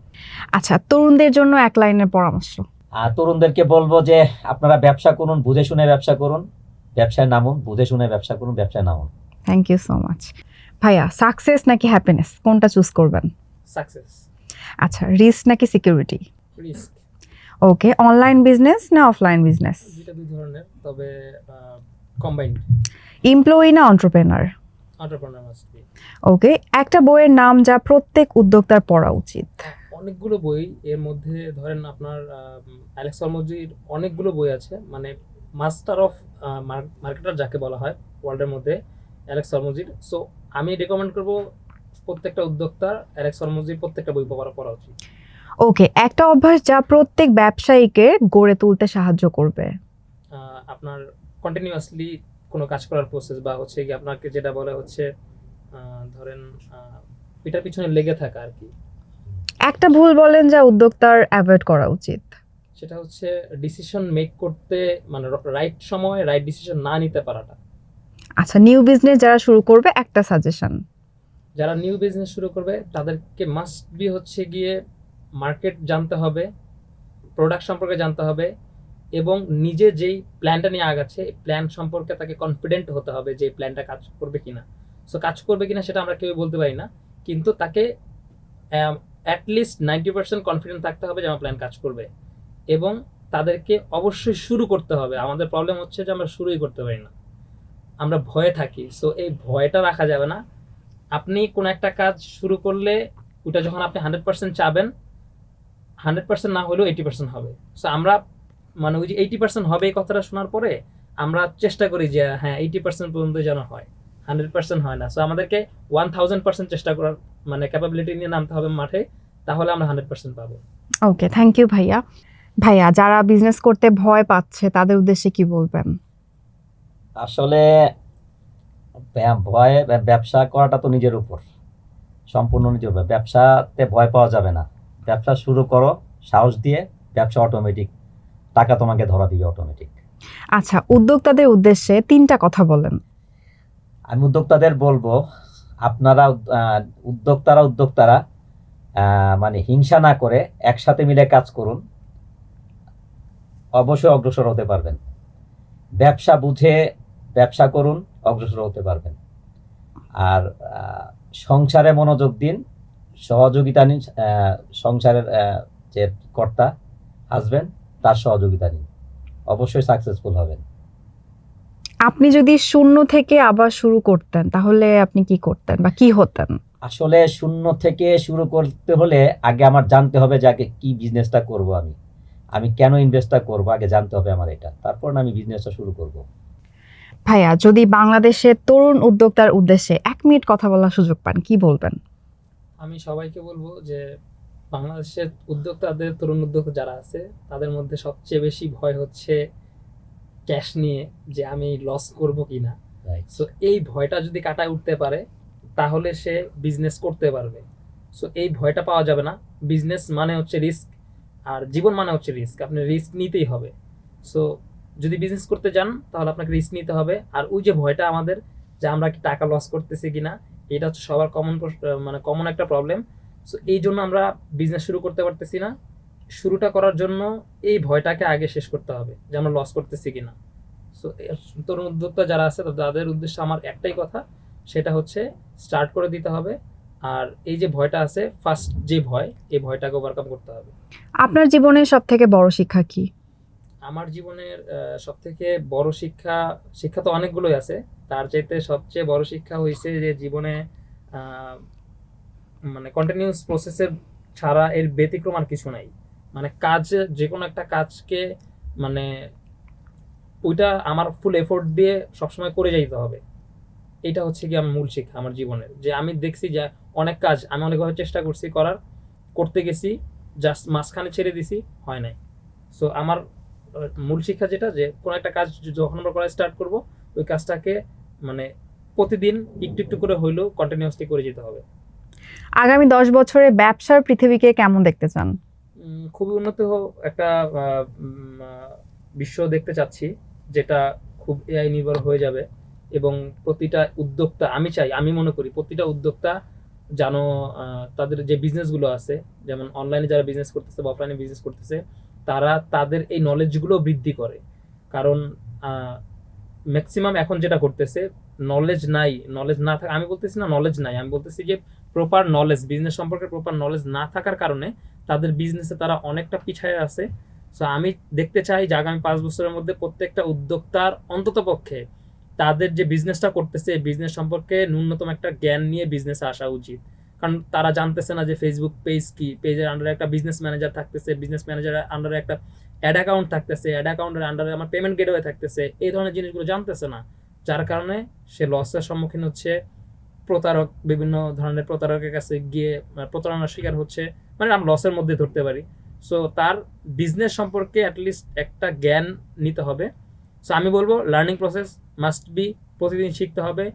আচ্ছা, তরুণদের জন্য এক লাইনের পরামর্শ। আর তরুণদেরকে বলবো যে আপনারা ব্যবসা করুন, বুঝে শুনে ব্যবসা করুন, ব্যবসায় নামুন, বুঝে শুনে ব্যবসা করুন, ব্যবসায় নামুন। Thank you so much. ভাইয়া, সাকসেস নাকি হ্যাপিনেস, কোনটা চুজ করবেন? সাকসেস। আচ্ছা, রিস্ক নাকি security? Risk. Okay, online business না অফলাইন বিজনেস? দুইটা দুই ধরনের, তবে কম্বাইন্ড। এমপ্লয়ি না entrepreneur? Entrepreneur must be. Okay, একটা বইয়ের নাম যা প্রত্যেক উদ্যোক্তার পড়া উচিত? অনেকগুলো বই, এর মধ্যে ধরেন আপনার অ্যালেক্স হরমোজির অনেকগুলো বই আছে, মানে মাস্টার অফ মার্কেটার যাকে বলা হয় ওয়ার্ল্ডের মধ্যে, অ্যালেক্স হরমোজির। সো আমি রেকমেন্ড করব প্রত্যেকটা উদ্যোক্তার অ্যালেক্স হরমোজির প্রত্যেকটা বই পড়া উচিত। ওকে, একটা অভ্যাস যা প্রত্যেক ব্যবসায়ীকে গড়ে তুলতে সাহায্য করবে? আপনার কন্টিনিউয়াসলি কোনো কাজ করার প্রসেস, বা হচ্ছে কি আপনাকে যেটা বলে হচ্ছে ধরেন এটার পিছনে লেগে থাকা আর কি। একটা ভুল বলেন যা উদ্যোক্তার অ্যাভয়েড করা উচিত? সেটা হচ্ছে ডিসিশন মেক করতে, মানে রাইট সময়ে রাইট ডিসিশন না নিতে পারাটা। আচ্ছা, নিউ বিজনেস যারা শুরু করবে একটা সাজেশন? যারা নিউ বিজনেস শুরু করবে তাদেরকে মাস্ট বি হচ্ছে গিয়ে মার্কেট জানতে হবে, প্রোডাক্ট সম্পর্কে জানতে হবে, এবং নিজে যেই প্ল্যানটা নিয়ে আগাচ্ছে প্ল্যান সম্পর্কে তাকে কনফিডেন্ট হতে হবে যে প্ল্যানটা কাজ করবে কিনা। সো কাজ করবে কিনা সেটা আমরা কেউ বলতে পারি না, কিন্তু তাকে অ্যাটলিস্ট 90% কনফিডেন্ট থাকতে হবে যে আমার প্ল্যান কাজ করবে। এবং তাদেরকে অবশ্যই শুরু করতে হবে। আমাদের প্রবলেম হচ্ছে যে আমরা শুরুই করতে পারি না, আমরা ভয়ে থাকি। সো এই ভয়টা রাখা যাবে না। আপনি কোনো একটা কাজ শুরু করলে ওটা যখন আপনি 100% চাবেন, 100% না হলেও 80% হবে। সো আমরা মানে ওই যে 80% হবে এই কথাটা শোনার পরে আমরা চেষ্টা করি যে হ্যাঁ 80% পর্যন্ত যেন হয়, 100% হয় না। সো আমাদেরকে 1000% চেষ্টা করার মানে ক্যাপাবিলিটি নিয়ে নামতে হবে মাঠে, তাহলে আমরা 100% পাবো। ওকে, থ্যাংক ইউ ভাইয়া। ভাইয়া, যারা বিজনেস করতে ভয় পাচ্ছে তাদের উদ্দেশ্যে কি বলবেন? আসলে ব্যবসা করাটা তো নিজের উপর, সম্পূর্ণ নিজের উপর। ব্যবসাতে ভয় পাওয়া যাবে না। ব্যবসা শুরু করো সাহস দিয়ে, ব্যবসা অটোমেটিক টাকা তোমাকে ধরা দিবে অটোমেটিক। আচ্ছা, উদ্যোক্তাদের উদ্দেশ্যে তিনটা কথা বলেন। আমি উদ্যোক্তাদের বলবো, আপনারা উদ্যোক্তারা মানে হিংসা না করে একসাথে মিলে কাজ করুন, অবশ্যই অগ্রসর হতে পারবেন। ব্যবসা বুঝে ব্যবসা করুন, অগ্রসর হতে পারবেন। আর সংসারে মনোযোগ দিন, সহযোগিতা নিন, সংসারের যে কর্তা হাজবেন্ড তার সহযোগিতা নিন, অবশ্যই সাকসেসফুল হবেন। আপনি যদি শূন্য থেকে আবার শুরু করতেন তাহলে আপনি কি করতেন বা কি হতেন? আসলে শূন্য থেকে শুরু করতে হলে আগে আমার জানতে হবে যে আগে কি বিজনেসটা করব, আমি কেন ইনভেস্টটা করব, আগে জানতে হবে আমার এটা, তারপর না আমি বিজনেসটা শুরু করব। ভাইয়া, যদি বাংলাদেশের তরুণ উদ্যোক্তার উদ্দেশ্যে 1 মিনিট কথা বলার সুযোগ পান, কি বলবেন? আমি সবাইকে বলবো যে বাংলাদেশের উদ্যোক্তাদের, তরুণ উদ্যোক্তা যারা আছে তাদের মধ্যে সবচেয়ে বেশি ভয় হচ্ছে ক্যাশ নিয়ে, যে আমি লস করব কিনা। সো এই ভয়টা যদি কাটায় উঠতে পারে তাহলে সে বিজনেস করতে পারবে। সো এই ভয়টা পাওয়া যাবে না। বিজনেস মানে হচ্ছে রিস্ক, আর জীবন মানে হচ্ছে রিস্ক। আপনি রিস্ক নিতেই হবে। সো যদি বিজনেস করতে যান তাহলে আপনাকে রিস্ক নিতে হবে। আর ওই যে ভয়টা আমাদের, যে আমরা কি টাকা লস করতেছি কিনা, এটা হচ্ছে সবার কমন একটা প্রবলেম। সো এই জন্য আমরা বিজনেস শুরু করতে পারতেছি না। শুরুটা করার জন্য এই ভয়টাকে আগে শেষ করতে হবে যে আমরা লস করতেছি কিনা। সো তরুণ উদ্যোক্তা যারা আছে তাদের উদ্দেশ্যে আমার একটাই কথা, সেটা হচ্ছে স্টার্ট করে দিতে হবে। আর এই যে ভয়টা আছে, ফার্স্ট যে ভয়, এই ভয়টাকে ওভারকাম করতে হবে। আপনার জীবনের সবথেকে বড় শিক্ষা কি? আমার জীবনের সবথেকে বড় শিক্ষা তো অনেকগুলোই আছে, তার চাইতে সবচেয়ে বড় শিক্ষা হয়েছে যে জীবনে মানে কন্টিনিউয়াস প্রসেসের ছাড়া এর ব্যতিক্রম আর কিছু নাই। মানে কাজ, যে কোনো একটা কাজকে মানে ওইটা আমার ফুল এফোর্ট দিয়ে সবসময় করে যাইতে হবে। এটা হচ্ছে কি আমার মূল শিক্ষা আমার জীবনের। যে আমি দেখছি যে অনেক কাজ আমি অনেকভাবে চেষ্টা করছি করতে গেছি, জাস্ট মাঝখানে ছেড়ে দিছি, হয় নাই। সো আমার মূল শিক্ষা যেটা, যে কোনো একটা কাজ যখন আমরা করা স্টার্ট করব, ওই কাজটাকে মানে প্রতিদিন একটু একটু করে হইলেও কন্টিনিউয়াসলি করে যেতে হবে। আগামী 10 বছরে ব্যবসার পৃথিবীকে কেমন দেখতে চান? খুবই উন্নত একটা বিশ্ব দেখতে চাচ্ছি, যেটা খুব এআই নির্ভর হয়ে যাবে, এবং প্রতিটা উদ্যোক্তা, আমি মনে করি প্রতিটা উদ্যোক্তা যেন তাদের যে বিজনেসগুলো আছে, যেমন অনলাইনে যারা বিজনেস করতেছে বা অফলাইনে বিজনেস করতেছে, তারা তাদের এই নলেজগুলো বৃদ্ধি করে। কারণ ম্যাক্সিমাম এখন যেটা করতেছে, নলেজ না থাকা, আমি বলতেছি না নলেজ নাই, আমি বলতেছি যে প্রপার নলেজ, বিজনেস সম্পর্কে প্রপার নলেজ না থাকার কারণে তাদের বিজনেসে তারা অনেকটা পিছায় আছে। সো আমি দেখতে চাই যে আগামী 5 বছরের মধ্যে প্রত্যেকটা উদ্যোক্তার অন্তত পক্ষে তাদের যে বিজনেসটা করতেছে এই বিজনেস সম্পর্কে ন্যূনতম একটা জ্ঞান নিয়ে বিজনেসে আসা উচিত। কারণ তারা জানতেছে না যে ফেসবুক পেজ কি, পেজের আন্ডারে একটা বিজনেস ম্যানেজার থাকতেছে, বিজনেস ম্যানেজারের আন্ডারে একটা অ্যাড অ্যাকাউন্ট থাকতেছে, অ্যাড অ্যাকাউন্টের আন্ডারে আমার পেমেন্ট গেটওয়ে থাকতেছে, এই ধরনের জিনিসগুলো জানতেছে না, যার কারণে সে লসের সম্মুখীন হচ্ছে, বিভিন্ন ধরনের প্রতারকের কাছে গিয়ে প্রতারণার শিকার হচ্ছে, মানে আমরা লসের মধ্যে ধরতে পারি। সো তার বিজনেস সম্পর্কে অ্যাটলিস্ট একটা জ্ঞান নিতে হবে। সো আমি বলবো লার্নিং প্রসেস মাস্ট বি, প্রতিদিন শিখতে হবে,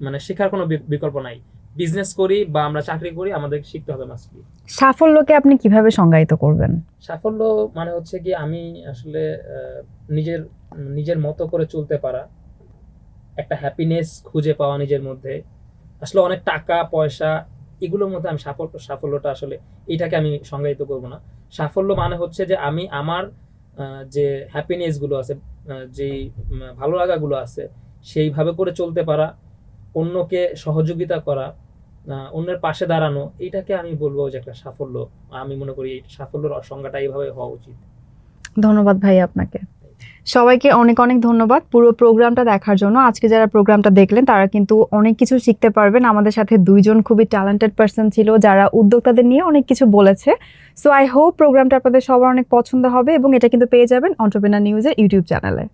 মানে শেখার কোনো বিকল্প নাই। বিজনেস করি বা আমরা চাকরি করি, আমাদের শিখতে হবে মাস্ট বি। সাফল্যকে আপনি কিভাবে সংজ্ঞায়িত করবেন? সাফল্য মানে হচ্ছে কি, আমি আসলে নিজের মতো করে চলতে পারা, একটা হ্যাপিনেস খুঁজে পাওয়া নিজের মধ্যে। আসলে অনেক টাকা পয়সা এগুলোর মধ্যে আমি সাফল্যটা আসলে এটাকে আমি সংজ্ঞায়িত করব না। সাফল্য মানে হচ্ছে যে আমি আমার যে হ্যাপিনেস গুলো আছে, যেই ভালো লাগাগুলো আছে, সেইভাবে করে চলতে পারা, অন্যকে সহযোগিতা করা, অন্যের পাশে দাঁড়ানো, এইটাকে আমি বলবো যে একটা সাফল্য। আমি মনে করি এই সাফল্যের সংজ্ঞাটা এইভাবে হওয়া উচিত। ধন্যবাদ ভাই আপনাকে। সবাইকে অনেক অনেক ধন্যবাদ পুরো প্রোগ্রামটা দেখার জন্য। আজকে যারা প্রোগ্রামটা দেখলেন তারা কিন্তু অনেক কিছু শিখতে পারবেন। আমাদের সাথে 2 জন খুবই ট্যালেন্টেড পার্সন ছিল যারা উদ্যোক্তাদের নিয়ে অনেক কিছু বলেছে। সো আই হোপ প্রোগ্রামটা আপনাদের সবার অনেক পছন্দ হবে এবং এটা কিন্তু পেয়ে যাবেন এন্টারপ্রেনার নিউজের ইউটিউব চ্যানেলে।